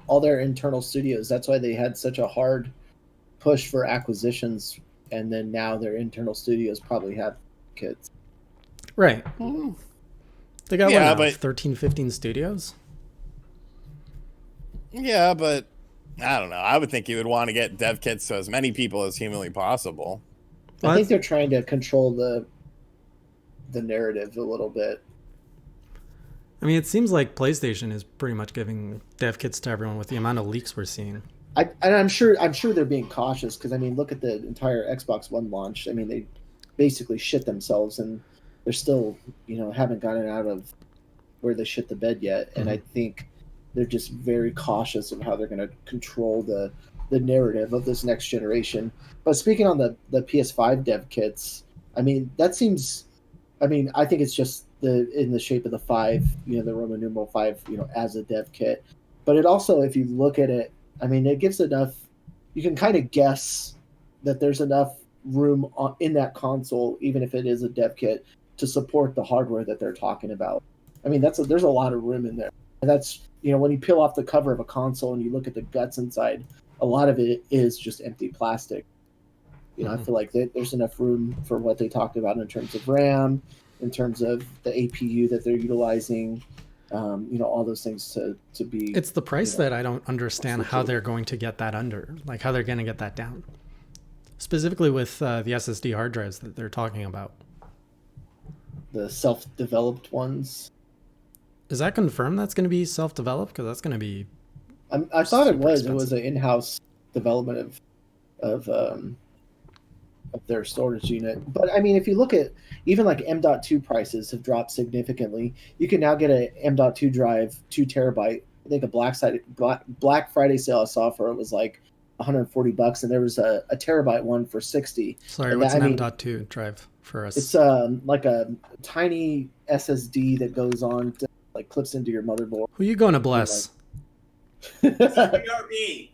All their internal studios. That's why they had such a hard push for acquisitions, and then now their internal studios probably have kits. Right. They got Yeah, what now, but 13, 15 studios? yeah, but I don't know. I would think you would want to get dev kits to as many people as humanly possible. I think they're trying to control the narrative a little bit. I mean, it seems like PlayStation is pretty much giving dev kits to everyone with the amount of leaks we're seeing. I'm sure they're being cautious because I mean, look at the entire Xbox One launch. I mean, they basically shit themselves, and they're still, haven't gotten out of where they shit the bed yet. And I think they're just very cautious of how they're going to control the narrative of this next generation. But speaking on the PS5 dev kits, I mean, that seems. I mean, I think it's just in the shape of the 5, the Roman numeral 5, as a dev kit. But it also, if you look at it, I mean, it gives enough. You can kind of guess that there's enough room in that console, even if it is a dev kit, to support the hardware that they're talking about. I mean, there's a lot of room in there, and that's when you peel off the cover of a console and you look at the guts inside, a lot of it is just empty plastic. I feel like there's enough room for what they talked about in terms of RAM, in terms of the APU that they're utilizing, all those things to be. It's the price that I don't understand how they're going to get that under, like how they're going to get that down. Specifically with the SSD hard drives that they're talking about. The self-developed ones. Is that confirmed that's going to be self-developed? Because that's going to be... I thought it was. expensive. It was an in-house development of their storage unit. But I mean, if you look at even like M.2 prices have dropped significantly. You can now get a M.2 drive, 2 terabyte. I think a Black Friday sale I saw for it was like $140, and there was a terabyte one for $60. Sorry, what's an M.2 drive for us? It's like a tiny SSD that goes on to, like, clips into your motherboard. Who you going to bless? CRB.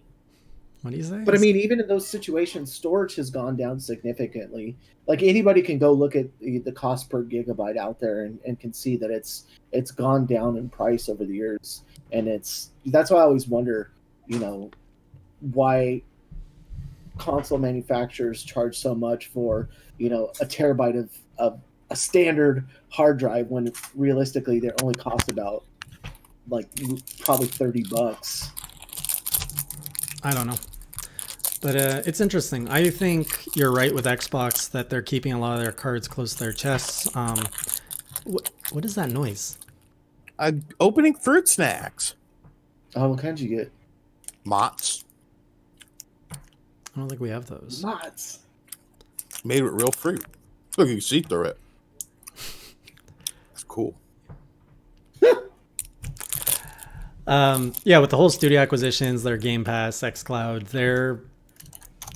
What do you say? But I mean, even in those situations, storage has gone down significantly. Like, anybody can go look at the cost per gigabyte out there and can see that it's gone down in price over the years. And that's why I always wonder, why console manufacturers charge so much for, a terabyte of a standard hard drive when realistically they only cost about like probably $30. I don't know. But it's interesting. I think you're right with Xbox that they're keeping a lot of their cards close to their chests. What is that noise? Opening fruit snacks. Oh, what kind did you get? Mott's. I don't think we have those. Lots. Made with real fruit. Look, you can see through it. That's cool. Yeah, with the whole studio acquisitions, their Game Pass, xCloud,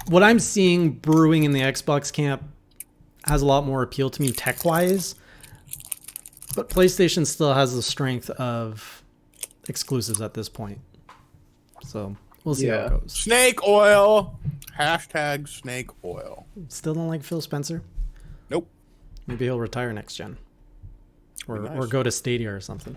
what I'm seeing brewing in the Xbox camp has a lot more appeal to me tech-wise, but PlayStation still has the strength of exclusives at this point. So we'll see how it goes. Snake oil. Hashtag snake oil. Still don't like Phil Spencer? Nope. Maybe he'll retire next gen. Or go to Stadia or something.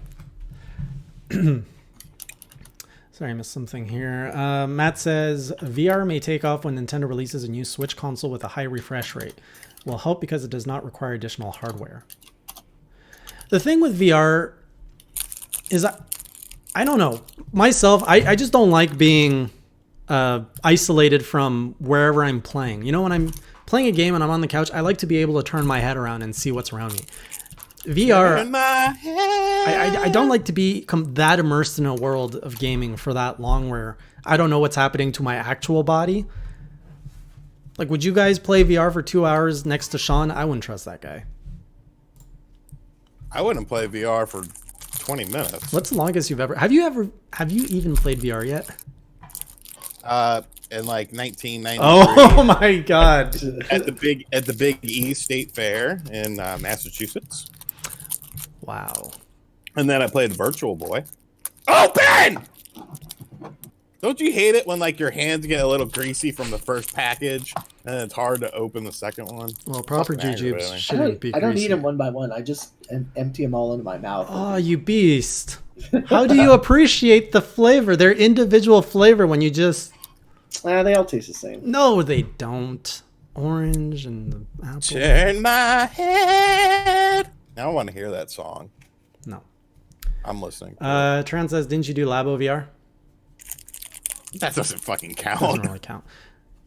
Sorry, I missed something here. Matt says, VR may take off when Nintendo releases a new Switch console with a high refresh rate. Will help because it does not require additional hardware. The thing with VR is, I don't know. Myself, I just don't like being isolated from wherever I'm playing. When I'm playing a game and I'm on the couch, I like to be able to turn my head around and see what's around me. VR, I don't like to become that immersed in a world of gaming for that long where I don't know what's happening to my actual body. Like, would you guys play VR for 2 hours next to Sean? I wouldn't trust that guy. I wouldn't play VR for 20 minutes. What's the longest you've ever... Have you even played VR yet? In like 1993. Oh my god. at the Big E State Fair in Massachusetts. Wow. And then I played Virtual Boy. Open! Don't you hate it when like your hands get a little greasy from the first package and it's hard to open the second one? Well, proper jujubes shouldn't be I don't greasy. eat them one by one. I just empty them all into my mouth. Oh, you beast. How do you appreciate the flavor? Their individual flavor when you just... They all taste the same. No, they don't. Orange and the apple. Turn my head. Now I want to hear that song. No. I'm listening. Tran says, didn't you do Labo VR? That doesn't fucking count. Doesn't really count.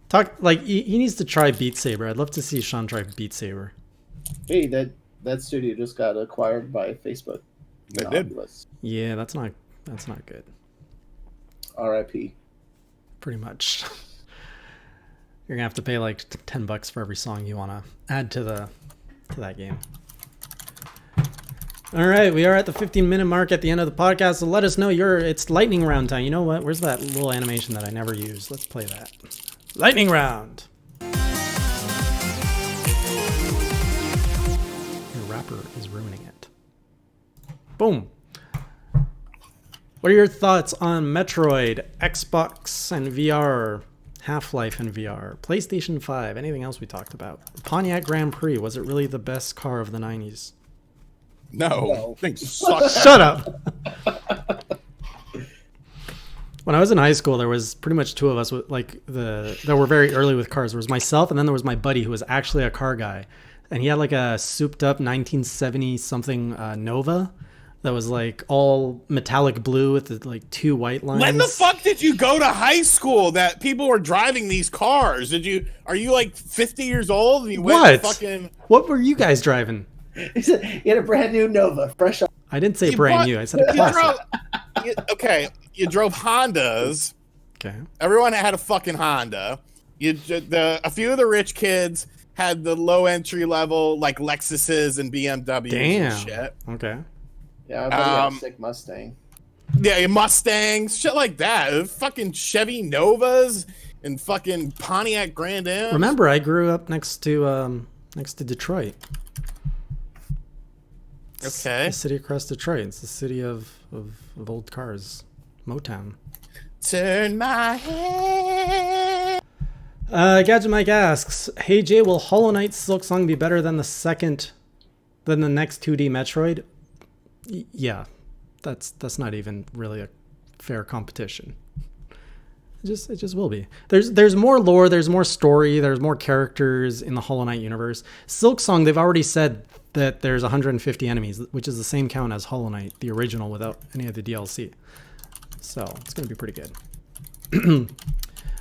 Talk like he needs to try Beat Saber. I'd love to see Sean try Beat Saber. Hey, that studio just got acquired by Facebook. They did. Yeah, that's not good. R.I.P. Pretty much. You're gonna have to pay like $10 for every song you want to add to that game. All right, we are at the 15-minute mark at the end of the podcast. So let us know it's lightning round time. You know what? Where's that little animation that I never use? Let's play that. Lightning round. Your rapper is ruining it. Boom. What are your thoughts on Metroid, Xbox and VR, Half-Life and VR, PlayStation 5, anything else we talked about? Pontiac Grand Prix, was it really the best car of the 90s? No. Things suck. Shut up. When I was in high school, there was pretty much two of us that were very early with cars. There was myself, and then there was my buddy who was actually a car guy, and he had like a souped-up 1970 something Nova that was like all metallic blue with the, like 2 white lines. When the fuck did you go to high school that people were driving these cars? Are you like 50 years old and you went fucking? What were you guys driving? He said he had a brand new Nova, fresh off. I didn't say brand new. I said a classic. You drove Hondas. Okay. Everyone had a fucking Honda. A few of the rich kids had the low entry level like Lexuses and BMWs and shit. Okay. Yeah, I thought he had a sick Mustang. Yeah, Mustangs, shit like that. Fucking Chevy Novas and fucking Pontiac Grand Ams. Remember, I grew up next to Detroit. Okay. The city across Detroit. It's the city of old cars. Motown. Turn my head. Gadget Mike asks, "Hey Jay, will Hollow Knight Silksong be better than the next 2D Metroid?" Yeah, that's not even really a fair competition. It just will be. There's more lore, there's more story, there's more characters in the Hollow Knight universe. Silksong, they've already said that there's 150 enemies, which is the same count as Hollow Knight, the original, without any of the DLC. So it's gonna be pretty good.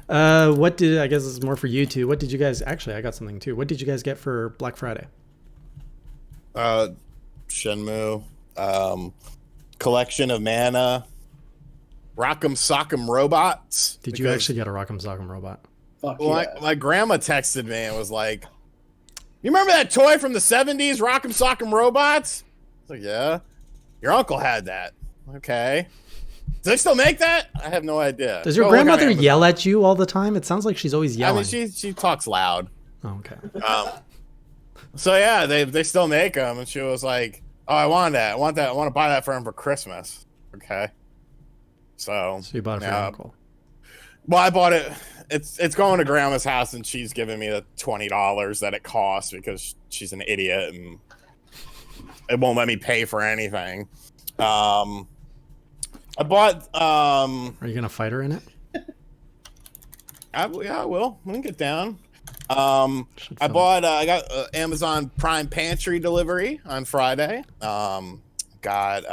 I guess this is more for you two. What did you guys actually? I got something too. What did you guys get for Black Friday? Shenmue, collection of mana, Rock'em Sock'em robots. Did you actually get a Rock'em Sock'em robot? Fuck Well, yeah. my grandma texted me and was like, "You remember that toy from the 70s, Rock'em Sock'em robots?" I was like, "Yeah." "Your uncle had that." "Okay." "Do they still make that?" "I have no idea." Does your grandmother yell at you all the time? It sounds like she's always yelling. I mean, she talks loud. Oh, okay. So yeah, they still make them, and she was like, "Oh, I want that. I want to buy that for him for Christmas." Okay. So you bought it for your uncle. Well, I bought it. It's going to grandma's house, and she's giving me the $20 that it costs because she's an idiot and it won't let me pay for anything. I bought. Are you gonna fight her in it? I will. Let me get down. I got Amazon Prime Pantry delivery on Friday. Got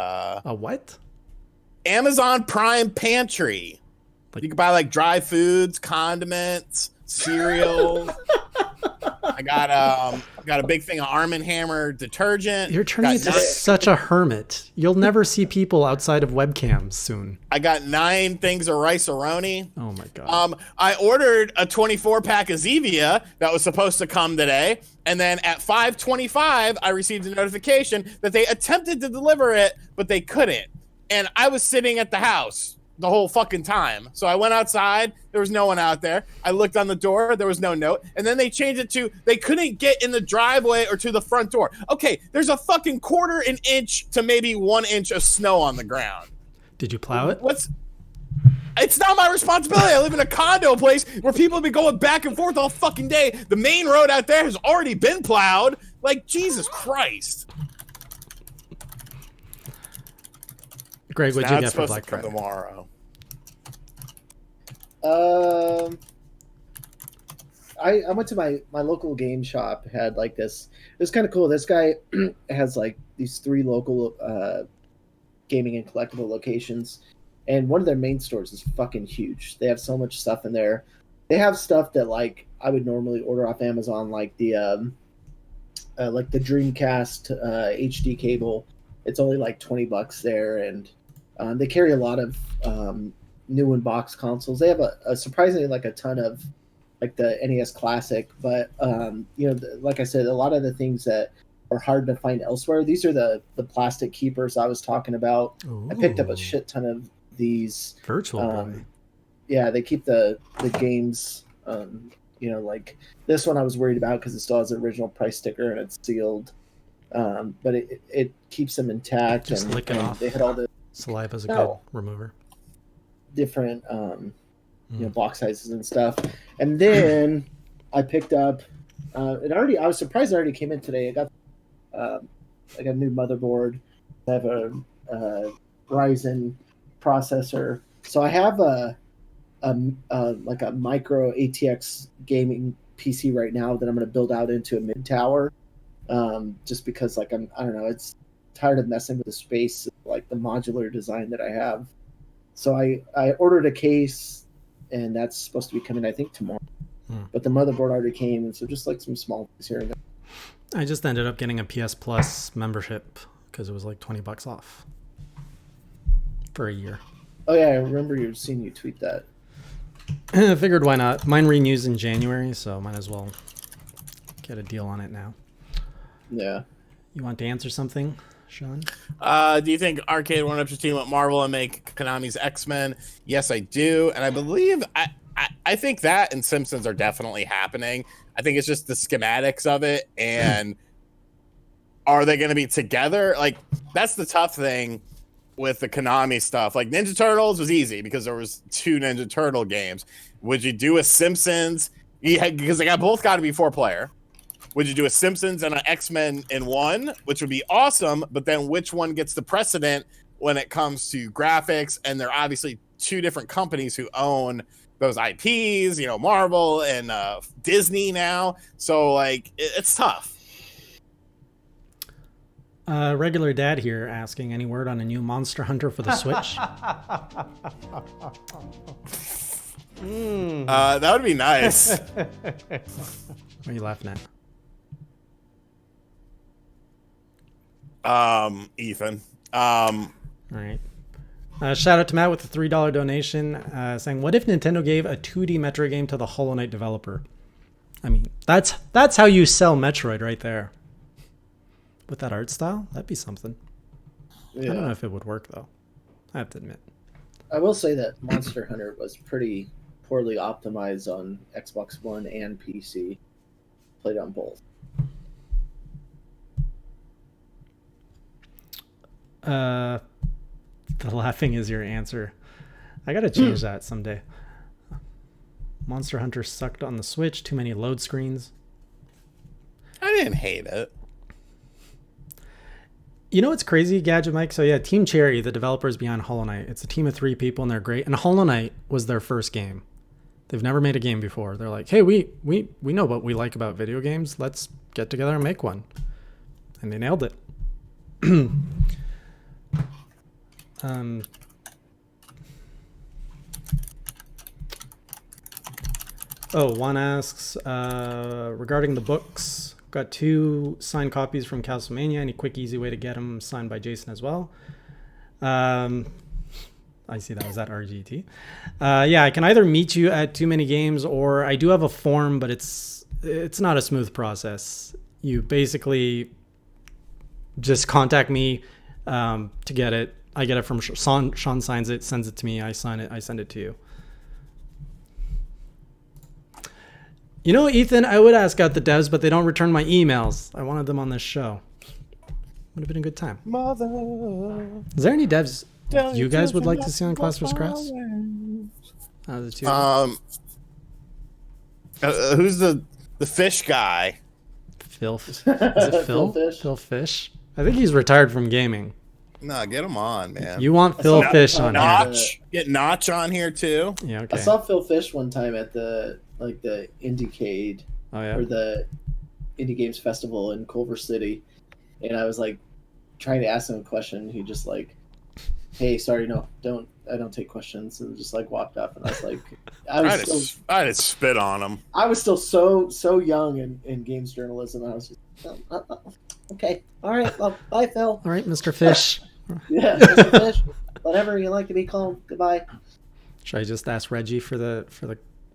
a what? Amazon Prime Pantry. You can buy like dry foods, condiments, cereals. I got a big thing of Arm & Hammer detergent. You're turning into such a hermit. You'll never see people outside of webcams soon. I got 9 things of Rice-A-Roni. Oh my god. I ordered a 24-pack of Zevia that was supposed to come today, and then at 5:25, I received a notification that they attempted to deliver it, but they couldn't. And I was sitting at the house the whole fucking time. So I went outside. There was no one out there. I looked on the door. There was no note. And then they changed it to they couldn't get in the driveway or to the front door. Okay, there's a fucking quarter an inch to maybe 1 inch of snow on the ground. Did you plow it? It's not my responsibility. I live in a condo place where people have been going back and forth all fucking day. The main road out there has already been plowed. Like, Jesus Christ. Greg, what'd you get for Black Friday? Tomorrow. I went to my local game shop. Had like this. It was kind of cool. This guy has like these 3 local gaming and collectible locations, and one of their main stores is fucking huge. They have so much stuff in there. They have stuff that like I would normally order off Amazon, like the Dreamcast HD cable. It's only like $20 there, and they carry a lot of new and box consoles. They have a surprisingly like a ton of like the NES Classic, but like I said, a lot of the things that are hard to find elsewhere. These are the plastic keepers I was talking about. Ooh. I picked up a shit ton of these. Virtual Boy. Yeah, they keep the games. Like this one I was worried about because it still has the original price sticker and it's sealed. But it keeps them intact. Just lick it off. They had all the Saliva's a good remover. Different box sizes and stuff. And then I picked up I was surprised it already came in today. I got a new motherboard. I have a Ryzen processor. So I have a micro ATX gaming PC right now that I'm going to build out into a mid tower. Just because I don't know, it's tired of messing with the space, like the modular design that I have. So I ordered a case, and that's supposed to be coming, I think, tomorrow. But the motherboard already came, and so just like some small things here and there. I just ended up getting a PS Plus membership because it was like $20 off for a year. Oh yeah, I remember seeing you tweet that. I figured why not? Mine renews in January, so might as well get a deal on it now. Yeah. You want to answer something, Sean? Do you think Arcade one up to team with Marvel and make Konami's X-Men? Yes, I do, and I believe I think that and Simpsons are definitely happening. I think it's just the schematics of it, and are they going to be together? Like, that's the tough thing with the Konami stuff. Like, Ninja Turtles was easy because there was 2 Ninja Turtle games. Would you do a Simpsons? Yeah, because they both got to be 4-player. Would you do a Simpsons and an X-Men in one, which would be awesome, but then which one gets the precedent when it comes to graphics? And they're obviously 2 different companies who own those IPs, Marvel and Disney now. So, like, it's tough. Regular dad here asking, any word on a new Monster Hunter for the Switch? That would be nice. What are you laughing at? Ethan. All right. Shout out to Matt with the $3 donation, saying, "What if Nintendo gave a 2D Metroid game to the Hollow Knight developer?" I mean, that's how you sell Metroid right there. With that art style, that'd be something. Yeah. I don't know if it would work though. I have to admit. I will say that Monster Hunter was pretty poorly optimized on Xbox One and PC. Played on both. The laughing is your answer. I gotta change that someday. Monster Hunter sucked on the Switch. Too many load screens. I didn't hate it. You know what's crazy, Gadget Mike? So yeah, Team Cherry, the developers behind Hollow Knight. It's a team of 3 people and they're great. And Hollow Knight was their first game. They've never made a game before. They're like, hey, we know what we like about video games. Let's get together and make one. And they nailed it. One asks, regarding the books, got 2 signed copies from Castlevania. Any quick, easy way to get them signed by Jason as well? I see that was at RGT. Yeah, I can either meet you at Too Many Games, or I do have a form, but it's not a smooth process. You basically just contact me to get it. I get it from Sean. Sean signs it, sends it to me. I sign it. I send it to you. You know, Ethan, I would ask out the devs, but they don't return my emails. I wanted them on this show. Would have been a good time. Mother. Is there any devs you guys would like to see on Class vs. Crafts? The 2. Who's the fish guy? Phil. Is it Phil? Phil Fish? I think he's retired from gaming. No, get him on, man. You want Phil Fish on here? Notch. Get Notch on here too. Yeah, okay. I saw Phil Fish one time at the Indiecade, Oh yeah. or the Indie Games Festival in Culver City, and I was like, trying to ask him a question. He just like, hey, sorry, no, I don't take questions, and just like walked up, and I was like, I just spit on him. I was still so young in games journalism. I was just okay, all right, well, bye, Phil. All right, Mr. Fish. Yeah, Mr. Fish, whatever you like to be called. Goodbye. Should I just ask Reggie for the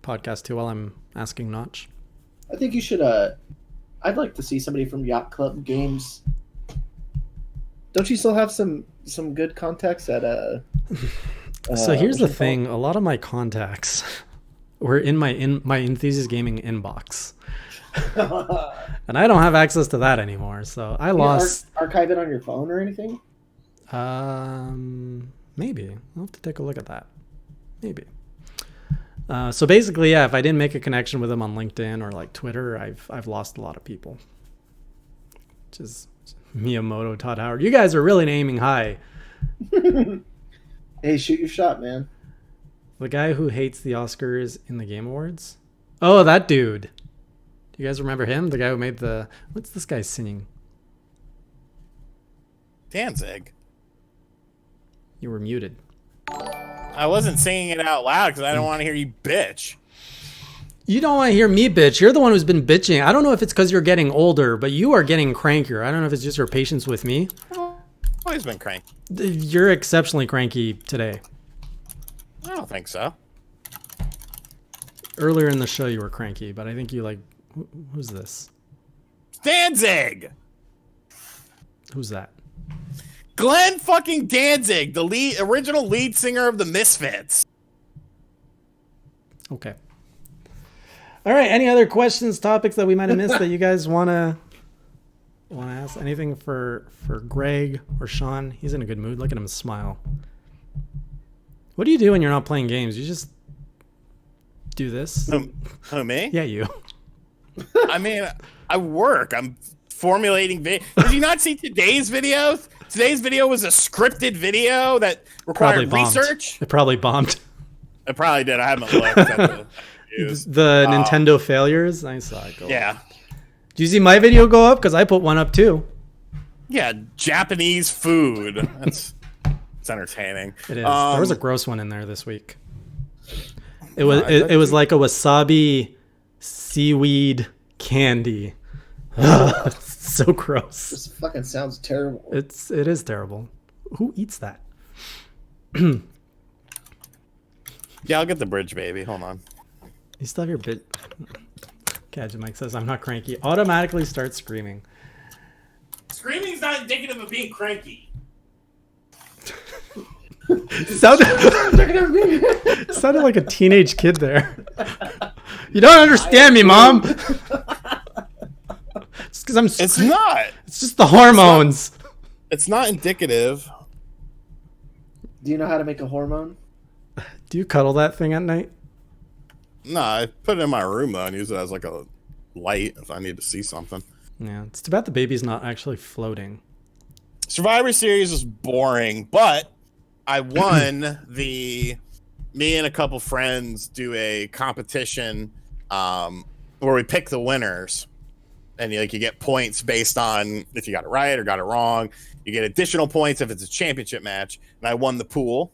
podcast too while I'm asking Notch? I think you should. I'd like to see somebody from Yacht Club Games. Don't you still have some good contacts at So here's the thing: a lot of my contacts were in my Enthusiast Gaming inbox, and I don't have access to that anymore. So I lost. Archive it on your phone or anything? Maybe I'll have to take a look at that. Maybe. So basically, yeah, if I didn't make a connection with them on LinkedIn or like Twitter, I've lost a lot of people. Which is Miyamoto, Todd Howard. You guys are really aiming high. Hey, shoot your shot, man. The guy who hates the Oscars in the Game Awards? Oh, that dude. Do you guys remember him? The guy who made the... What's this guy singing? Danzig. You were muted. I wasn't singing it out loud because I don't want to hear you bitch. You don't want to hear me bitch. You're the one who's been bitching. I don't know if it's because you're getting older, but you are getting crankier. I don't know if it's just your patience with me. Always been cranky. You're exceptionally cranky today. I don't think so. Earlier in the show, you were cranky, but I think you like... Who's this? Danzig! Who's that? Glenn fucking Danzig, the original lead singer of the Misfits. Okay. All right. Any other questions, topics that we might have missed that you guys want to ask? Anything for Greg or Sean? He's in a good mood. Look at him smile. What do you do when you're not playing games? You just do this? Who, me? Yeah, you. I mean, I work. I'm formulating. Did you not see today's videos? Today's video was a scripted video that required research. It probably bombed. It probably did. I haven't looked at the Nintendo failures. I saw it go yeah. up. Do you see my video go up? Because I put one up too. Yeah, Japanese food. It's entertaining. It is. There was a gross one in there this week. It was like a wasabi seaweed candy. It's so gross. This fucking sounds terrible. It is terrible. Who eats that? Yeah, I'll get the bridge, baby. Hold on. You still have your bit. Gadget Mike says, I'm not cranky. Automatically start screaming. Screaming's not indicative of being cranky. Sounded like a teenage kid there. You don't understand me, Mom. It's because I'm. It's not. It's just the hormones. It's not indicative. Do you know how to make a hormone? Do you cuddle that thing at night? No, I put it in my room though and use it as like a light if I need to see something. Yeah, it's too bad the baby's not actually floating. Survivor Series is boring, but I won me and a couple friends do a competition where we pick the winners. And you get points based on if you got it right or got it wrong. You get additional points if it's a championship match. And I won the pool.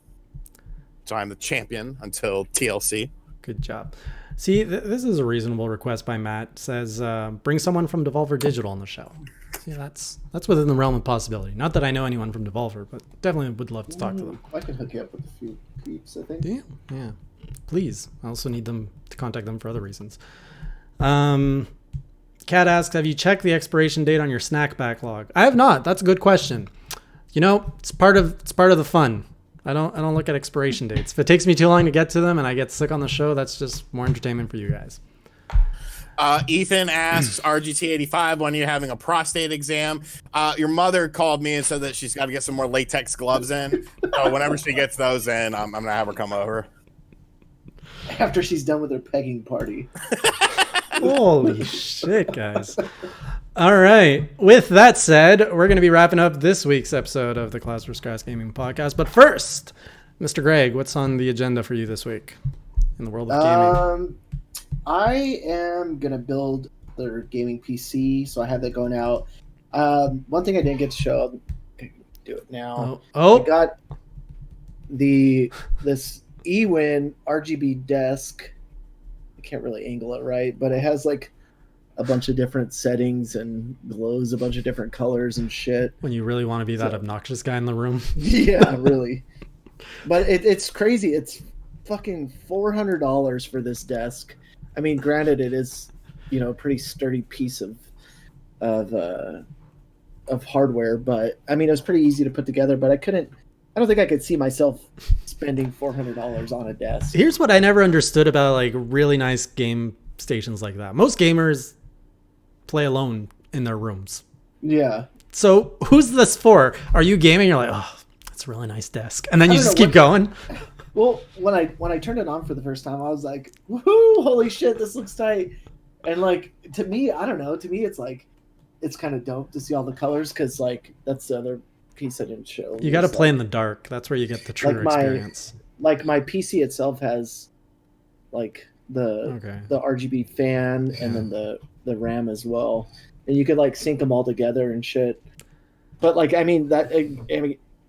So I'm the champion until TLC. Good job. See, this is a reasonable request by Matt. It says, bring someone from Devolver Digital on the show. See, that's within the realm of possibility. Not that I know anyone from Devolver, but definitely would love to talk to them. I can hook you up with a few peeps, I think. Damn, yeah. Please. I also need them to contact them for other reasons. Kat asks, have you checked the expiration date on your snack backlog? I have not. That's a good question. You know, it's part of the fun. I don't look at expiration dates. If it takes me too long to get to them and I get sick on the show, that's just more entertainment for you guys. Ethan asks, RGT85, when are you having a prostate exam? Your mother called me and said that she's got to get some more latex gloves in. So whenever she gets those in, I'm going to have her come over. After she's done with her pegging party. Holy shit, guys. All right. With that said, we're going to be wrapping up this week's episode of the Class vs. Grass Gaming Podcast. But first, Mr. Greg, what's on the agenda for you this week in the world of gaming? I am going to build their gaming PC, so I have that going out. One thing I didn't get to show, do it now. Oh. I got this eWin RGB desk. I can't really angle it right, but it has like a bunch of different settings and glows a bunch of different colors and shit. When you really want to be that obnoxious guy in the room. Yeah, really. But it's crazy. It's fucking $400 for this desk. I mean, granted, it is, a pretty sturdy piece of hardware, but I mean, it was pretty easy to put together. But I don't think I could see myself spending $400 on a desk. Here's what I never understood about like really nice game stations like that. Most gamers play alone in their rooms. Yeah. So who's this for? Are you gaming? You're like, oh, that's a really nice desk, and then you just keep going. Well, when I turned it on for the first time, I was like, woohoo, holy shit, this looks tight. And like, to me, I don't know, to me it's like, it's kind of dope to see all the colors, because like, that's the other piece I didn't show. You got to play in the dark. That's where you get the true experience. Like my PC itself has like the RGB fan and then the RAM as well. And you could like sync them all together and shit. But like, I mean,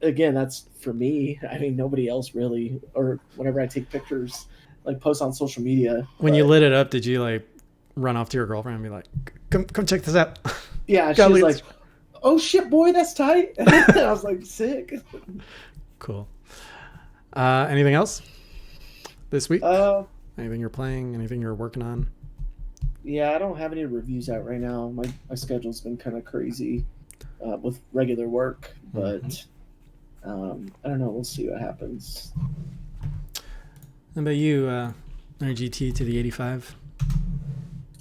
again, that's for me. I mean, nobody else really, or whenever I take pictures, like post on social media. When you lit it up, did you like run off to your girlfriend and be like, come check this out? Yeah, she was like, oh shit, boy, that's tight. And I was like, sick. Cool. Anything else this week? Anything you're playing? Anything you're working on? Yeah, I don't have any reviews out right now. My schedule's been kind of crazy with regular work, but I don't know. We'll see what happens. How about you, RGT to the 85?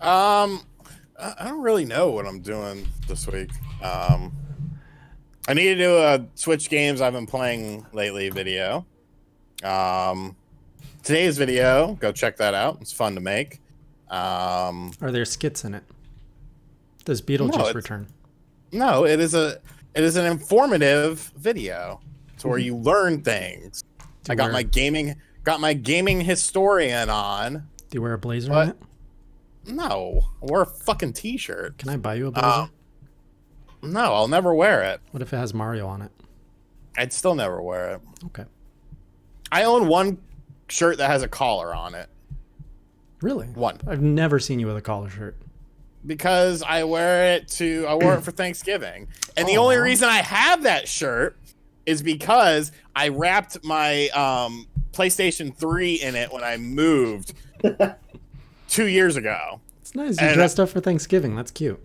I don't really know what I'm doing this week. I need to do a Switch games I've been playing lately video. Today's video, go check that out. It's fun to make. Are there skits in it? Does Beetlejuice return? No, it is an informative video. It's where you learn things. I got my gaming historian on. Do you wear a blazer on it? No, I wear a fucking t-shirt. Can I buy you a blazer? No, I'll never wear it. What if it has Mario on it? I'd still never wear it. Okay. I own one shirt that has a collar on it. Really? One. I've never seen you with a collar shirt. Because I wore it for Thanksgiving. And the only reason I have that shirt is because I wrapped my PlayStation 3 in it when I moved 2 years ago. It's nice. You dressed up for Thanksgiving. That's cute.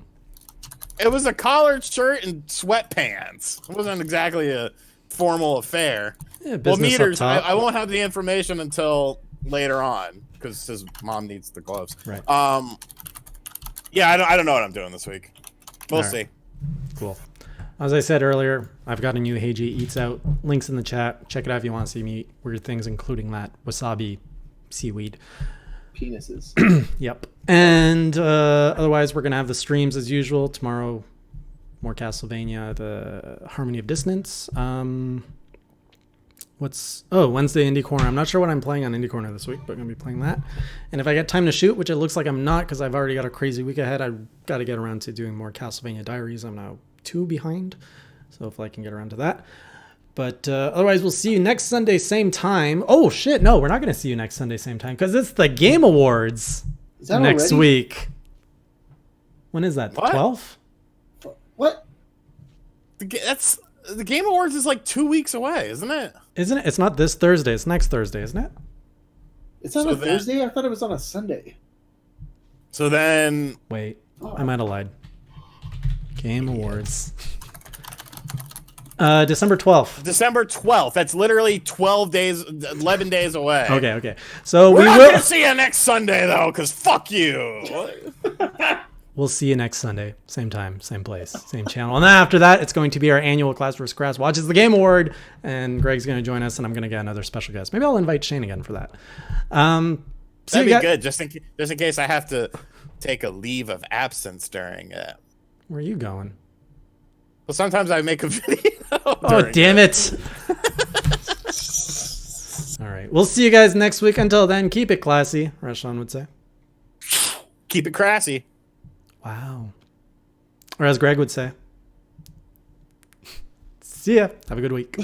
It was a collared shirt and sweatpants. It wasn't exactly a formal affair. Yeah, well, meters, I won't have the information until later on because his mom needs the gloves. Right. Yeah, I don't know what I'm doing this week. We'll see. Cool. As I said earlier, I've got a new Hey G Eats Out. Links in the chat. Check it out if you want to see me eat weird things, including that wasabi seaweed. Penises. Yep. And otherwise, we're going to have the streams as usual. Tomorrow, more Castlevania, the Harmony of Dissonance. Wednesday Indie Corner. I'm not sure what I'm playing on Indie Corner this week, but I'm going to be playing that. And if I get time to shoot, which it looks like I'm not because I've already got a crazy week ahead, I've got to get around to doing more Castlevania Diaries. I'm now 2 behind, so hopefully I can get around to that. But otherwise, we'll see you next Sunday, same time. Oh, shit. No, we're not going to see you next Sunday, same time because it's the Game Awards next week. When is that? What? 12th? What? The Game Awards is like 2 weeks away, isn't it? Isn't it? It's not this Thursday. It's next Thursday, isn't it? It's on a Thursday? I thought it was on a Sunday. So then... Wait. I might have lied. Game Awards. December 12th. December 12th. That's literally 12 days, 11 days away. Okay. So we're not going to see you next Sunday, though, because fuck you. We'll see you next Sunday. Same time, same place, same channel. And then after that, it's going to be our annual Class vs. Crass Watches the Game Award. And Greg's going to join us, and I'm going to get another special guest. Maybe I'll invite Shane again for that. That'd be good, just in case I have to take a leave of absence during it. Where are you going? Well, sometimes I make a video. Oh, damn it. All right. We'll see you guys next week. Until then, keep it classy, Rashawn would say. Keep it crassy. Wow. Or as Greg would say, See ya. Have a good week.